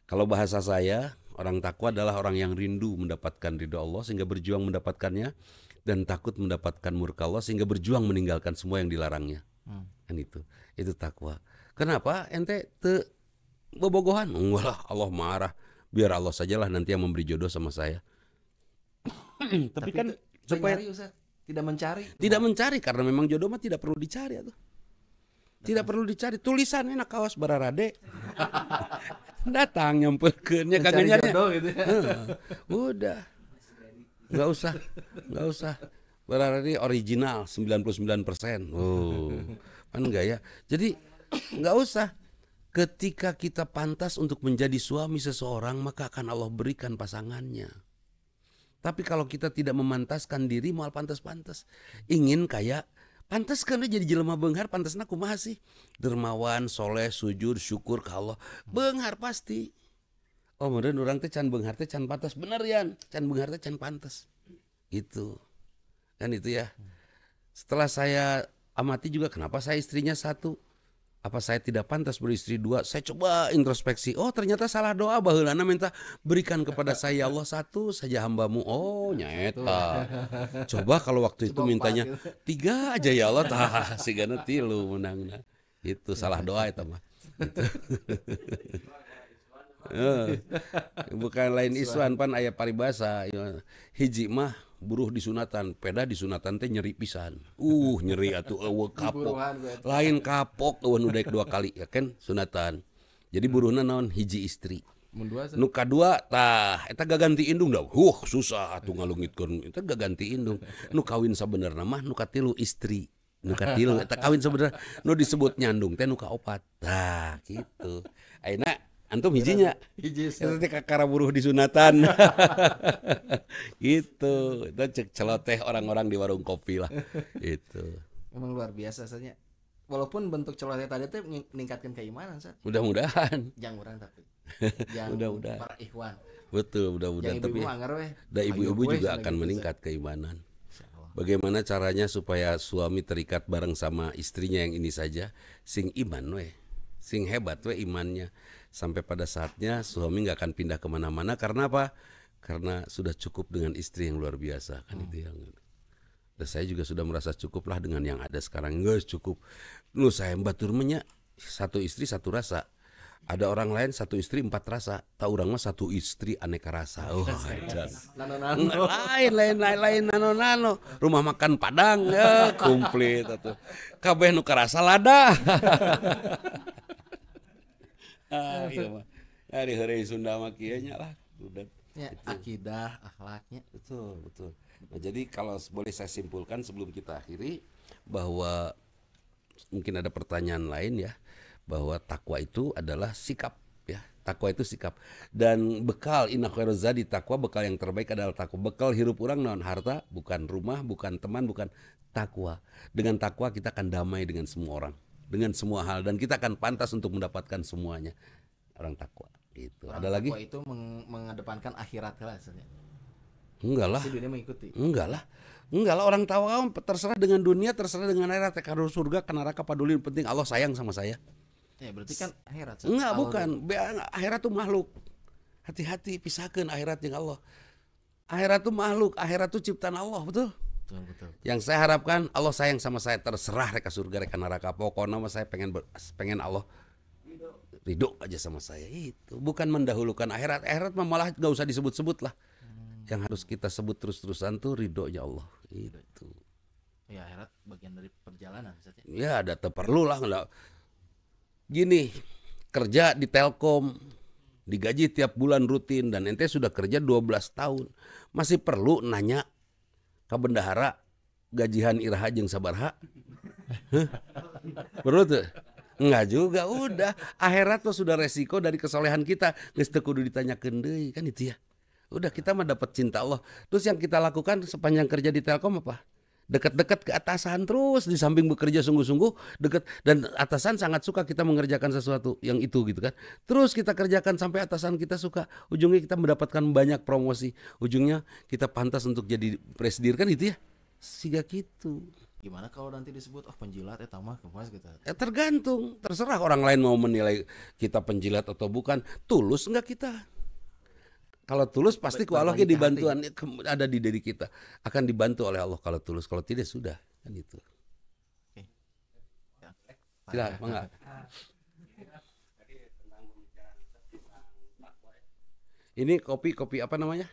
Kalau bahasa saya, orang takwa adalah orang yang rindu mendapatkan ridha Allah sehingga berjuang mendapatkannya, dan takut mendapatkan murka Allah sehingga berjuang meninggalkan semua yang dilarangnya. Kan itu takwa. Kenapa ente bobogohan? Enggak lah, Allah marah. Biar Allah sajalah nanti yang memberi jodoh sama saya. Tapi kan supaya tidak mencari karena memang jodoh mah tidak perlu dicari atuh. Tidak perlu dicari, tulisan enak kaos bararade. Datang nyamperkeunnya kagak nyari. Gitu ya. Udah. Enggak usah. Bararade original 99%. Oh. Kan enggak ya? Jadi enggak usah. Ketika kita pantas untuk menjadi suami seseorang, maka akan Allah berikan pasangannya. Tapi kalau kita tidak memantaskan diri, mau pantas-pantas. Ingin kayak, pantas kan jadi jelema beunghar, pantasna kumaha sih? Dermawan, soleh, sujud, syukur ke Allah. Beunghar pasti. Oh meureun urang teh can beunghar teh can pantas. Bener yan, can beunghar teh can pantas. Gitu. Kan itu ya. Setelah saya amati juga kenapa saya istrinya 1. Apa saya tidak pantas beristri 2? Saya coba introspeksi. Oh ternyata salah doa baheulana minta berikan kepada saya Allah 1 saja hambamu. Oh nyata. Coba kalau waktu itu mintanya 3 aja ya Allah. Tah sigana 3 menangna. Itu salah doa itu mah. Bukan lain iswan pan aya paribasa. Hiji mah buruh disunatan, peda disunatan teh nyeri pisan. Nyeri atuh eueuh kapok. Lain kapok eueuh nu daek 2 kali ya kan sunatan. Jadi buruhna naon hiji istri. Nu kadua tah eta gaganti indung dah. Susah atuh ngalungitkeun. Eta gaganti indung. Nu kawin sabenerna mah nu katilu istri. Nu katilu eta kawin sabenerna nu disebut nyandung teh nu kaopat. Tah kitu. Ayeuna antum hijinya. Hiji teh kakara buruh disunatan. Gitu. Itu cek celoteh orang-orang di warung kopi lah. Itu. Memang luar biasa saja. Walaupun bentuk celoteh tadi itu meningkatkan keimanan, Sat. Mudah-mudahan. Jangan orang tapi. Yang Mudah-mudahan. para ikhwan. Betul, mudah-mudahan. Yang ibu-ibu anggar weh. Dan ibu-ibu juga akan meningkat keimanan. Bagaimana caranya supaya suami terikat bareng sama istrinya yang ini saja? Sing iman weh. Sing hebat weh imannya. Sampai pada saatnya suami nggak akan pindah kemana-mana. Karena apa? Karena sudah cukup dengan istri yang luar biasa. Kan itu yang. Dan saya juga sudah merasa cukup lah dengan yang ada sekarang. Nggak cukup. Lu saya batur menya 1 istri 1 rasa. Ada orang lain 1 istri 4 rasa. Tak orang mah 1 istri aneka rasa. Oh, lain nano. Rumah makan Padang ya komplit atuh. Kabeh nu karasa lada. Iya mah. Dari hari Sunda mah kieu nya lah. Udah. Ya, akidah, akhlaknya. Betul. Nah, jadi kalau boleh saya simpulkan sebelum kita akhiri bahwa mungkin ada pertanyaan lain ya, bahwa takwa itu adalah sikap ya. Takwa itu sikap dan bekal inna khairaz zadi takwa, bekal yang terbaik adalah takwa. Bekal hirup orang naon harta, bukan rumah, bukan teman, bukan takwa. Dengan takwa kita akan damai dengan semua orang, dengan semua hal dan kita akan pantas untuk mendapatkan semuanya. Orang takwa gitu. Orang ada lagi? takwa itu mengedepankan akhirat lah sebenarnya. Enggak lah. Si dunia mengikuti. Enggak lah. Enggak lah, orang tahu terserah dengan dunia, terserah dengan akhirat. Kalau surga ke neraka peduli, penting Allah sayang sama saya. Ya berarti kan akhirat. Enggak, Kalau- bukan. Akhirat tuh makhluk. Hati-hati pisahkan akhirat yang Allah. Akhirat tuh makhluk, akhirat tuh ciptaan Allah, betul? Betul, betul. Yang saya harapkan Allah sayang sama saya, terserah reka surga reka neraka. Pokoknya mah saya pengen Allah ridho aja sama saya. Itu bukan mendahulukan akhirat. Akhirat mah malah gak usah disebut-sebut lah. Yang harus kita sebut terus-terusan tuh ridhonya Allah. Itu. Ya akhirat bagian dari perjalanan Ustaz ya. Ya ada perlu lah nggak. Gini, kerja di Telkom, digaji tiap bulan rutin, dan ente sudah kerja 12 tahun. Masih perlu nanya ke bendahara gajihan iraha jeung sabaraha? Hah? Perlu tuh? Enggak juga, udah. Akhirat tuh sudah resiko dari kesolehan kita. Geus teu kudu ditanyakeun deui, kan itu ya. Udah, kita mah dapat cinta Allah. Terus yang kita lakukan sepanjang kerja di Telkom apa? Dekat-dekat ke atasan terus, di samping bekerja sungguh-sungguh dekat, dan atasan sangat suka kita mengerjakan sesuatu yang itu gitu kan. Terus kita kerjakan sampai atasan kita suka, ujungnya kita mendapatkan banyak promosi, ujungnya kita pantas untuk jadi presidir, kan itu ya. Siga gitu. Gimana kalau nanti disebut penjilat eta mah kemas gitu. Tergantung, terserah orang lain mau menilai kita penjilat atau bukan. Tulus enggak kita? Kalau tulus pasti ku Allah Berbagi ke dibantuan ada di diri kita, akan dibantu oleh Allah kalau tulus. Kalau tidak sudah, kan itu. Oke. Ya. Silakan, mangga. Ini kopi apa namanya?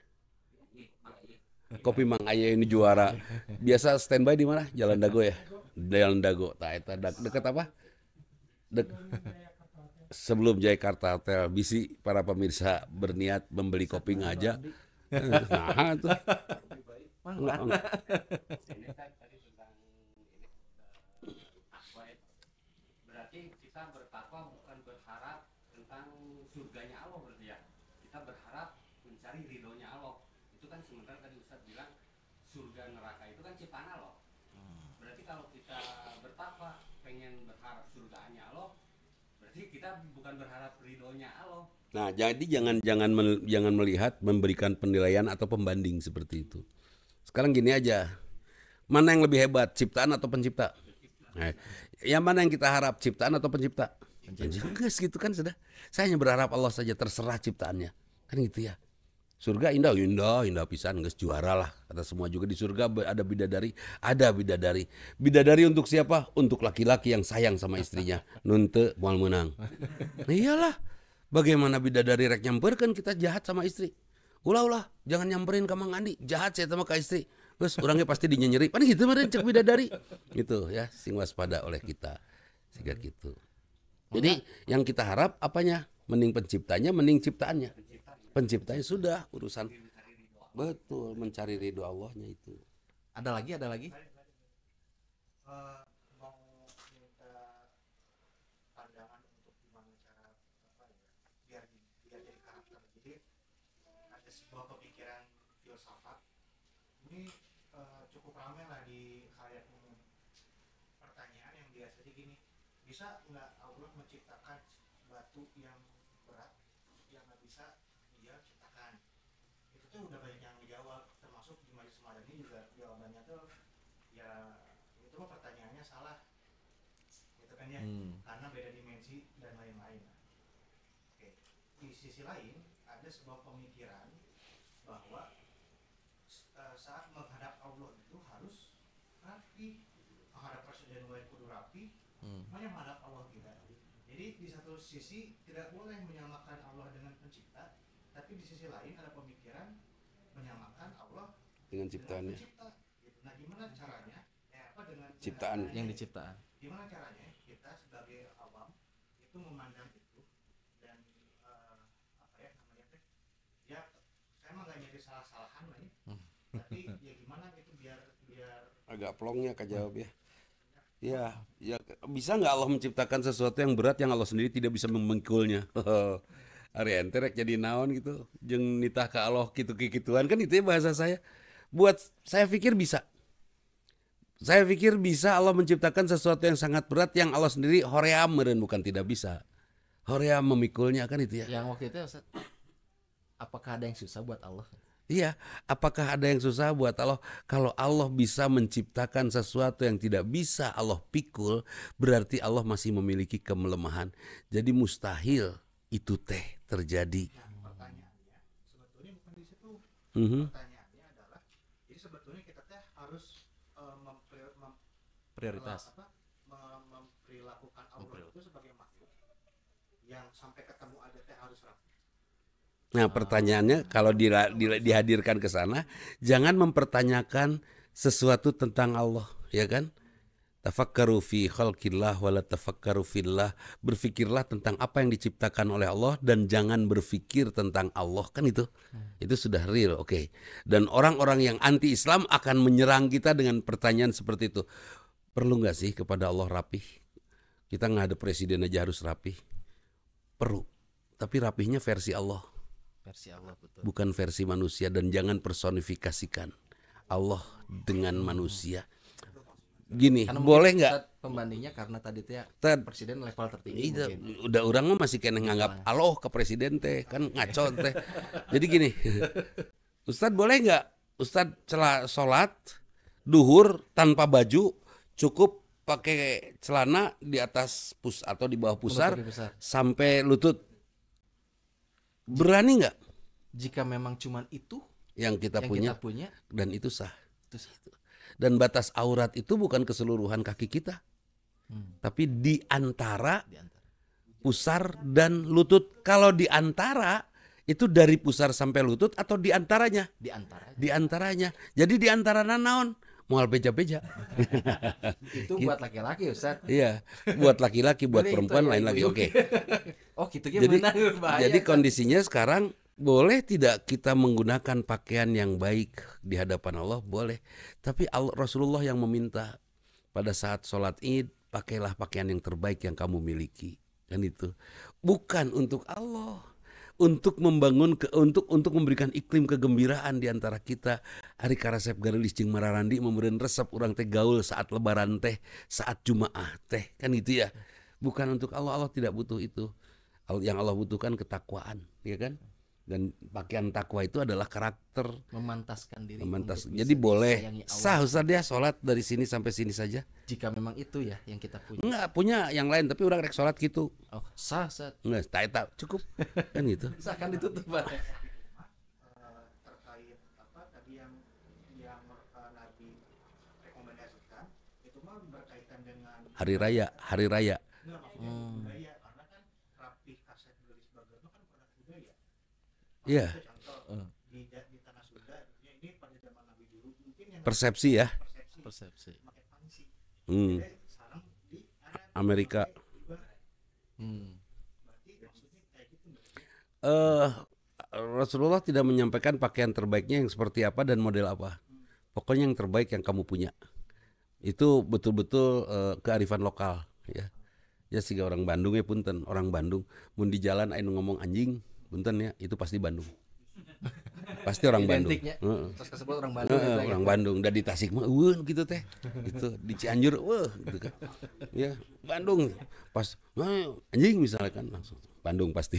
Kopi Mang Aye ini juara. Biasa standby di mana? Jalan Dago ya. Jalan Dago. Tah eta dekat apa? Sebelum Jakarta Hotel, bisi para pemirsa berniat membeli kopi ngaja. Nah, tuh. Enggak. Berarti kita bertakwa bukan berharap tentang surganya Allah berarti ya. Kita berharap mencari ridhonya Allah. Itu kan sementara tadi Ustaz bilang surga neraka itu kan ciptaan Allah. Berarti kalau kita bertakwa pengen berharap surganya Allah, berarti kita bukan berharap ridhonya Allah. Nah, jadi jangan melihat memberikan penilaian atau pembanding seperti itu. Sekarang gini aja. Mana yang lebih hebat, ciptaan atau pencipta? Nah, yang mana yang kita harap, ciptaan atau pencipta? Geus gitu kan sudah. Saya hanya berharap Allah saja, terserah ciptaannya. Kan gitu ya. Surga indah pisan, geus juara lah. Kata semua juga di surga ada bidadari. Bidadari untuk siapa? Untuk laki-laki yang sayang sama istrinya. Nun teu moal meunang. Nah, iyalah. Bagaimana bidadari rek nyamperkeun kita jahat sama istri? Ulah, jangan nyamperin ke Mang Andi, jahat saya sama ke istri. Terus orangnya pasti dinyenyeri. Pan gitu meureun cek bidadari. Gitu ya, sing waspada oleh kita. Siga gitu. Jadi yang kita harap apanya? Mending penciptanya, mending ciptaannya. Penciptanya sudah urusan. Betul, mencari ridho Allahnya itu. Ada lagi? Mau minta pandangan untuk gimana cara biar jadi karakter. Jadi ada sebuah pemikiran filsafat ini cukup ramai lah di khalayak umum. Pertanyaan yang biasanya gini, bisa nggak Allah menciptakan batu yang berat yang nggak bisa dia ciptakan? Itu tuh udah banyak yang menjawab, termasuk di Majelis Madani juga jawabannya tuh ya itu mah pertanyaannya salah gitu kan ya, karena beda dimensi dan lain-lain. Oke, di sisi lain ada sebuah pemikiran bahwa saat menghadap Allah itu harus rapi, menghadap Presiden lain kudu rapi, makanya menghadap Allah tidak. Jadi di satu sisi tidak boleh menyamakan Allah dengan pencipta, tapi di sisi lain ada pemikiran menyamakan Allah Dengan ciptaannya. pencipta. Nah, gimana caranya? Dengan Ciptaan. Yang diciptaan. Gimana caranya kita sebagai awam itu memandang itu dan ya saya mah nggak nyari salah-salahan lah ya. Tapi ya gimana gitu biar Agak plongnya kejawab ya. Ya bisa nggak Allah menciptakan sesuatu yang berat yang Allah sendiri tidak bisa memikulnya? Ari ente rek jadi naon gitu, jeung nitah ka Allah kitu-kituan kan itu ya bahasa saya. Buat saya pikir bisa. Saya pikir bisa Allah menciptakan sesuatu yang sangat berat yang Allah sendiri hoream meureun, bukan tidak bisa. Hoream memikulnya kan itu ya. Yang waktu itu Ustaz, apakah ada yang susah buat Allah? Iya, apakah ada yang susah buat Allah? Kalau Allah bisa menciptakan sesuatu yang tidak bisa Allah pikul, berarti Allah masih memiliki kemelemahan. Jadi mustahil itu teh terjadi. Nah, pertanyaannya sebetulnya bukan di situ. Mhm. Pertanyaannya adalah, jadi sebetulnya kita teh harus Prioritas. memperilakukan Allah itu sebagai makhluk yang sampai ketemu ada teh harus rapi. Nah, pertanyaannya kalau dihadirkan ke sana, jangan mempertanyakan sesuatu tentang Allah, ya kan? Tafakkaru fi khalqillah wala tafakkaru fillah. Berfikirlah tentang apa yang diciptakan oleh Allah dan jangan berfikir tentang Allah, kan itu. Itu sudah real, oke. Dan orang-orang yang anti Islam akan menyerang kita dengan pertanyaan seperti itu. Perlu nggak sih kepada Allah rapih? Kita nggak ada presiden aja harus rapih. Perlu. Tapi rapihnya versi Allah, Versi Allah, betul. bukan versi manusia, dan jangan personifikasikan Allah dengan manusia. Gini, Karena boleh mungkin nggak? Ustaz, pembandingnya karena tadi teh Tad- presiden level tertinggi Iya, mungkin. udah orang mah masih kena nganggap Allah ke presiden teh, kan ngaco teh. Jadi gini, Ustadz boleh nggak Ustadz sholat duhur tanpa baju, cukup pakai celana di atas atau di bawah pusar Menutupi pusar. sampai lutut? Berani nggak Jika memang cuman itu yang kita yang punya kita punya, dan itu sah? itu sih. Dan batas aurat itu bukan keseluruhan kaki kita, tapi di antara Di antara. pusar dan lutut. Kalau di antara itu dari pusar sampai lutut atau di antaranya? Di antara. Di antaranya. Jadi di antara naon? Moal beja-beja. Itu buat laki-laki, Ustaz. Iya, buat laki-laki, buat Boleh itu perempuan ya, lain lagi. ibu-ibu. Oke. Oh, gitu Jadi gimana? Bahaya, jadi Ustaz. kondisinya sekarang, boleh tidak kita menggunakan pakaian yang baik di hadapan Allah? Boleh. Tapi Rasulullah yang meminta pada saat sholat Id, pakailah pakaian yang terbaik yang kamu miliki. Kan itu. Bukan untuk Allah. Untuk membangun untuk memberikan iklim kegembiraan di antara kita. Ari karasep garelis jeung mararandi membeureun resep urang teh gaul saat lebaran teh, saat Jumaah teh, kan gitu ya. Bukan untuk Allah, Allah tidak butuh itu. Yang Allah butuhkan ketakwaan, ya kan? Dan pakaian takwa itu adalah karakter memantaskan diri. memantas. untuk bisa Jadi boleh disayangi Allah. sah Ustaz ya sholat dari sini sampai sini saja. Jika memang itu ya yang kita punya. Enggak punya yang lain tapi udah rek sholat gitu. Oh, sah, Ustaz. Enggak, tak cukup. Kan gitu. Sah kan ditutup, Pak. Terkait apa tadi yang Nabi rekomendasikan itu mah berkaitan dengan Hari raya. nggak maksudnya budaya, karena kan rapih kaset gelis bager itu kan produk budaya. Iya. Maksudnya contoh di tanah Sunda ya, ini pada zaman Nabi dulu mungkin yang Persepsi ya. persepsi pakai pangsi. Hmm. Jadi sekarang di Arab Amerika. juga berarti maksudnya kayak gitu nggak sih? Rasulullah tidak menyampaikan pakaian terbaiknya yang seperti apa dan model apa. Pokoknya yang terbaik yang kamu punya. Itu betul-betul kearifan lokal ya. Ya siga orang Bandung ya punten, orang Bandung mun di jalan anu ngomong anjing, punten ya, itu pasti Bandung. Pasti orang Bandung. Identiknya. Heeh. Terus kesebut orang Bandung. gitu ya. Orang Bandung, dan di Tasik mah gitu teh. Gitu, di Cianjur gitu kan. Ya, Bandung. Pas anjing misalkan langsung Bandung pasti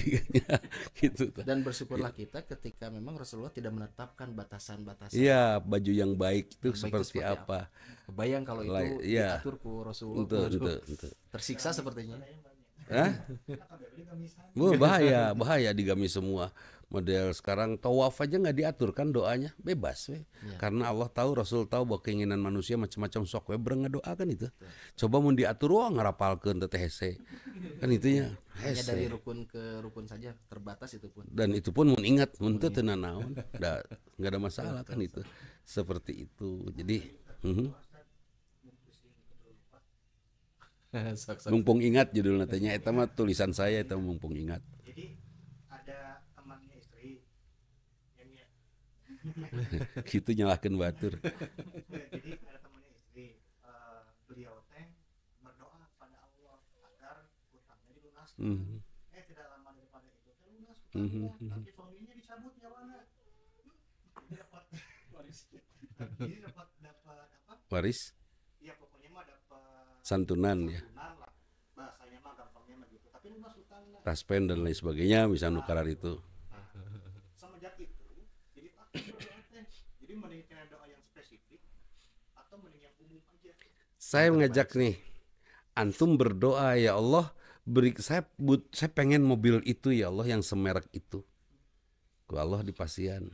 gitu. Dan bersyukurlah kita ketika memang Rasulullah tidak menetapkan batasan-batasan. Iya, baju yang baik itu Yang baik itu seperti seperti apa? Kebayang kalau itu Iya. diatur ku Rasulullah. Untuk Waduh, tersiksa sepertinya. Hah? Wah, bahaya digamis semua. Model sekarang tawaf aja nggak diatur kan doanya, bebas we. Iya. Karena Allah tahu, Rasul tahu bahwa keinginan manusia macam-macam, sok we bereng ngadoa kan itu. Coba mau diatur wah ngarapalkeun teh hese. Kan itunya. Hanya dari Hese. rukun ke rukun saja terbatas itu pun. Dan itu pun mun ingat mun teu teu nanaon, nggak ada masalah kan itu. Seperti itu. Jadi Sok-sok. mumpung ingat judul nantinya eta mah tulisan saya eta mumpung ingat. Jadi ada temannya istri yang ya, Gitu nyalahkeun batur. jadi ada temannya istri, beliau teh berdoa pada Allah agar utangnya dilunaskan. Tidak lama daripada itu teh lunas utangnya, tapi suaminya dicabut nyawana. Jadi dapat jadi dapat apa? Waris Ya pokoknya mah dapat santunan ya. santunan lah, bahasanya mah gampangnya mah gitu, tapi lunas utangnya. Taspen dan lain sebagainya bisa nukaran itu. Semenjak itu jadi Jadi mending kena doa yang spesifik atau mending yang umum aja. Saya mengajak nih, antum berdoa, ya Allah, saya pengen mobil itu ya Allah yang semerek itu. Ku Allah di pasian.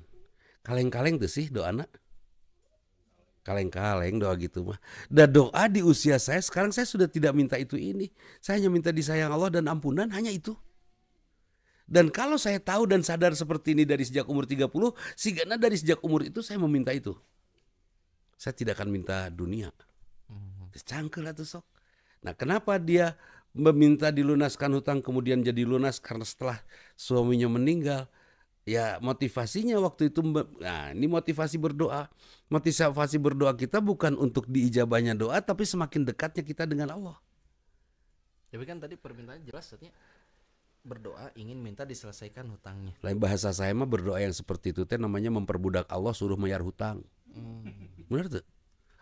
Kaleng-kaleng tuh sih doa anak. Kaleng-kaleng doa gitu mah. Dan doa di usia saya sekarang saya sudah tidak minta itu ini. Saya hanya minta disayang Allah dan ampunan, hanya itu. Dan kalau saya tahu dan sadar seperti ini dari sejak umur 30, sigana dari sejak umur itu saya meminta itu. Saya tidak akan minta dunia. Cangkel atau sok. Nah, kenapa dia meminta dilunaskan hutang kemudian jadi lunas karena setelah suaminya meninggal? Ya motivasinya waktu itu, nah ini motivasi berdoa. Motivasi berdoa kita bukan untuk diijabahnya doa, tapi semakin dekatnya kita dengan Allah. Tapi kan tadi permintaannya jelas artinya berdoa ingin minta diselesaikan hutangnya. Lain bahasa saya mah berdoa yang seperti itu teh namanya memperbudak Allah suruh bayar hutang. Benar tuh?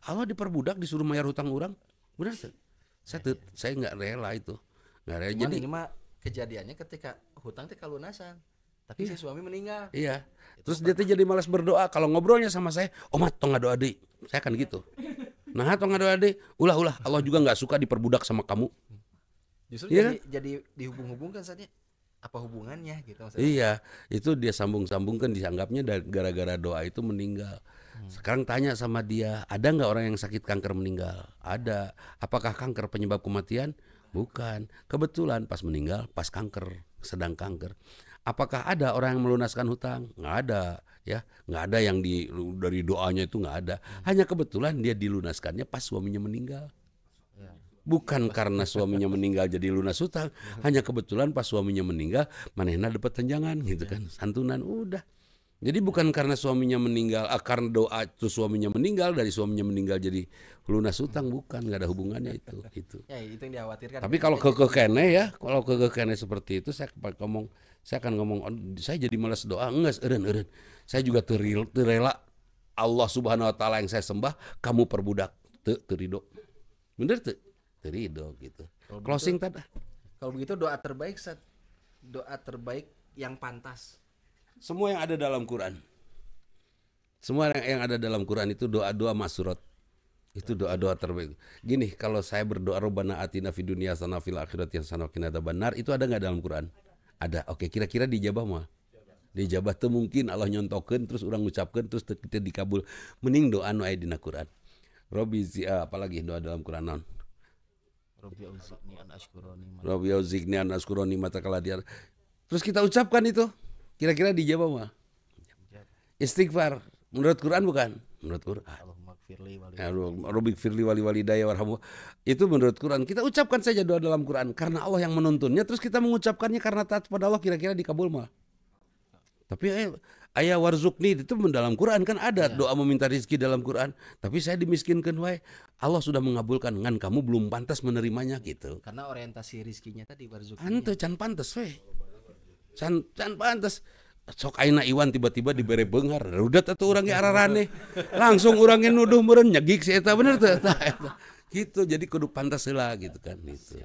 Allah diperbudak disuruh bayar hutang orang. Benar tuh? Saya nggak rela itu. Nggak rela. Cuman Jadi ini mah kejadiannya ketika hutang teh kalunasan. Tapi si suami meninggal. iya. Terus dia tuh jadi malas berdoa. Kalau ngobrolnya sama saya, Omat tong ngadoa deui. Saya kan gitu. Nah, tong ngadoa deui. Ulah Allah juga nggak suka diperbudak sama kamu. Justru Iya. jadi dihubung-hubungkan saatnya. Apa hubungannya gitu maksudnya. Iya, itu dia sambung-sambungkan, dianggapnya gara-gara doa itu meninggal. Sekarang tanya sama dia, ada nggak orang yang sakit kanker meninggal? Ada. Apakah kanker penyebab kematian? Bukan. Kebetulan pas meninggal, pas kanker, sedang kanker. Apakah ada orang yang melunaskan hutang? Nggak ada, ya. Nggak ada yang dari doanya itu nggak ada. Hanya kebetulan dia dilunaskannya pas suaminya meninggal. Bukan karena suaminya meninggal jadi lunas hutang, hanya kebetulan pas suaminya meninggal, manehna dapat tunjangan gitu kan, santunan udah. Jadi bukan karena suaminya meninggal, karena doa itu suaminya meninggal, dari suaminya meninggal jadi lunas hutang, bukan, nggak ada hubungannya itu. Ya itu yang dikhawatirkan. Tapi kalau kekeh kene ya, kalau kekeh kene seperti itu, saya akan ngomong, oh, saya jadi malas doa, enggak, eureun. Saya juga terrela Allah Subhanahu Wa Taala yang saya sembah, kamu perbudak, terido, bener tuh. Ridho gitu. Closing tadi. Kalau begitu doa terbaik doa terbaik yang pantas. Semua yang ada dalam Quran. Semua yang ada dalam Quran itu doa-doa masurat. Itu doa-doa terbaik. Gini, kalau saya berdoa Rabbana atina fid dunya hasanah fil akhirati hasanah wa qina adzabannar, itu ada enggak dalam Quran? Ada. Oke, kira-kira dijabah mah. Dijabah tuh mungkin Allah nyontokeun terus orang ngucapkeun terus kita dikabul. Mending doa nu aya dina Quran. Apalagi doa dalam Quran naon? Rabbi auziqni an ashkura ni'mataka allati. Terus kita ucapkan itu. Kira-kira dijawab mah. Istighfar menurut Quran bukan? Menurut Quran. Rabbi firli wali walidayya warhamhu. Itu menurut Quran. Kita ucapkan saja doa dalam Quran karena Allah yang menuntunnya, terus kita mengucapkannya karena taat pada Allah, kira-kira dikabul mah. Tapi ayah warzukni itu dalam Quran kan ada doa meminta rezeki dalam Quran. Tapi saya dimiskinkan wae. Allah sudah mengabulkan, ngan kamu belum pantas menerimanya gitu. Karena orientasi rezekinya tadi warzukni. Ante can pantes we. Can pantes. Sok ayeuna Iwan tiba-tiba dibere beunghar. Rudat atuh urang ge ararane. Langsung urang ge nuduh meureun nyegik si eta bener teu? Gitu. Jadi kudu pantas heula gitu kan itu.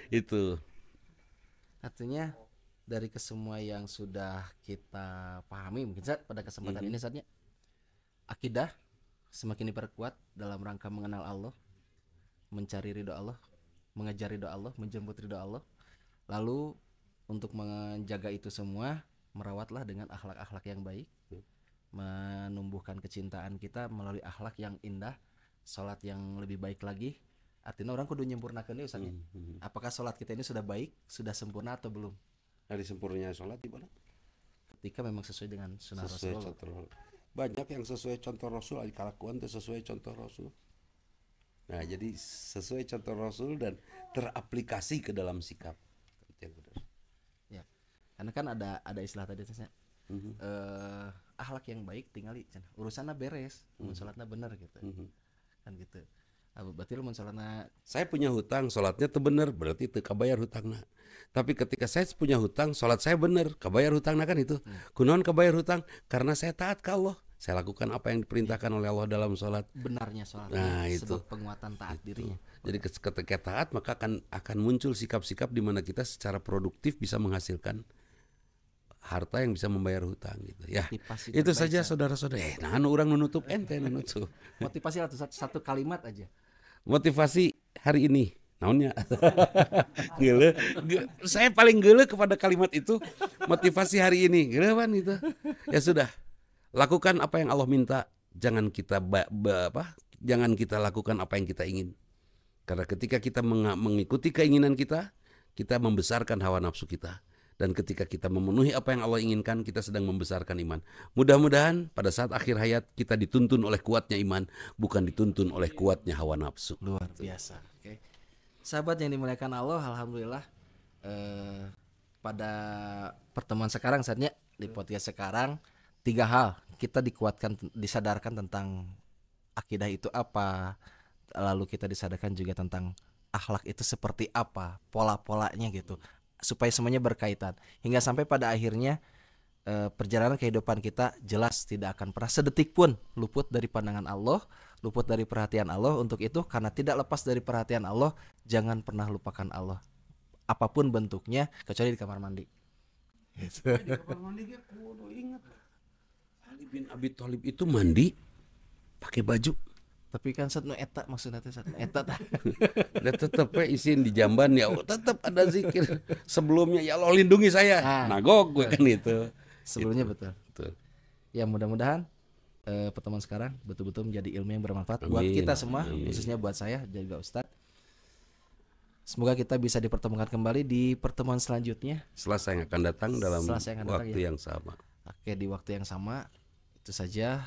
Itu. Artinya dari kesemua yang sudah kita pahami mungkin saat pada kesempatan ini saatnya akidah semakin diperkuat dalam rangka mengenal Allah, mencari ridho Allah, mengejar ridho Allah, menjemput ridho Allah. Lalu untuk menjaga itu semua, merawatlah dengan akhlak-akhlak yang baik, menumbuhkan kecintaan kita melalui akhlak yang indah, sholat yang lebih baik lagi. Artinya orang kudu nyempurnakeun deui Ustaz. Apakah sholat kita ini sudah baik, sudah sempurna atau belum? Hari sempurnanya sholat di mana? Ketika memang sesuai dengan sunnah Rasulullah. Banyak yang sesuai contoh Rasul, ada kelakuan itu sesuai contoh Rasul. Nah, jadi sesuai contoh Rasul dan teraplikasi ke dalam sikap. Itu yang benar. Ya. Karena kan ada istilah tadi akhlak yang baik tinggal urusannya beres, sholatnya benar gitu. Kan gitu. Berarti lu sholatnya. Saya punya hutang, sholatnya tuh bener, berarti itu kabayar hutangna. Tapi ketika saya punya hutang, sholat saya bener, kabayar hutangna kan itu. Kunaon kabayar hutang? Karena saya taat ke Allah. Saya lakukan apa yang diperintahkan oleh Allah dalam sholat. Benarnya sholat. Nah, itu sebab penguatan taat dirinya. Jadi ketika taat maka akan muncul sikap-sikap di mana kita secara produktif bisa menghasilkan harta yang bisa membayar hutang gitu ya. Motivasi Itu terbaik, saja Sa. saudara-saudara. Nah, orang menutup ente menutup. Motivasi satu kalimat aja. Motivasi hari ini naonnya. Saya paling geuleuh kepada kalimat itu. Motivasi hari ini geuleuhan itu. Ya sudah, lakukan apa yang Allah minta. Jangan kita jangan kita lakukan apa yang kita ingin. Karena ketika kita mengikuti keinginan kita membesarkan hawa nafsu kita. Dan ketika kita memenuhi apa yang Allah inginkan, kita sedang membesarkan iman. Mudah-mudahan pada saat akhir hayat kita dituntun oleh kuatnya iman, bukan dituntun oleh kuatnya hawa nafsu. Luar biasa. Oke. Sahabat yang dimuliakan Allah, alhamdulillah pada pertemuan sekarang saatnya di podcast sekarang 3 hal kita dikuatkan, disadarkan tentang akidah itu apa, lalu kita disadarkan juga tentang akhlak itu seperti apa, pola-polanya gitu, supaya semuanya berkaitan hingga sampai pada akhirnya perjalanan kehidupan kita jelas tidak akan pernah sedetik pun luput dari pandangan Allah, luput dari perhatian Allah. Untuk itu, karena tidak lepas dari perhatian Allah, jangan pernah lupakan Allah apapun bentuknya, kecuali di kamar mandi. Di kamar mandi dia kudu ingat. Ali bin Abi Thalib itu mandi pakai baju. Tapi kan satu eta maksudnya satu eta tah. Dan tetap isin di jamban ya, tetap ada zikir sebelumnya, ya Allah lindungi saya. Nagok gue kan itu. Sebelumnya Gitu. betul. Ya mudah-mudahan pertemuan sekarang betul-betul menjadi ilmu yang bermanfaat buat kita semua, khususnya buat saya dan juga Ustadz. Semoga kita bisa dipertemukan kembali di pertemuan selanjutnya. Selasa yang akan datang dalam Selasa yang akan datang, waktu ya. yang sama. Oke, di waktu yang sama. Itu saja.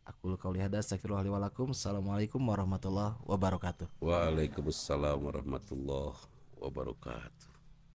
Aku qauli hadza, astagfirullahi wa lakum. Assalamualaikum warahmatullahi wabarakatuh. Waalaikumsalam warahmatullahi wabarakatuh.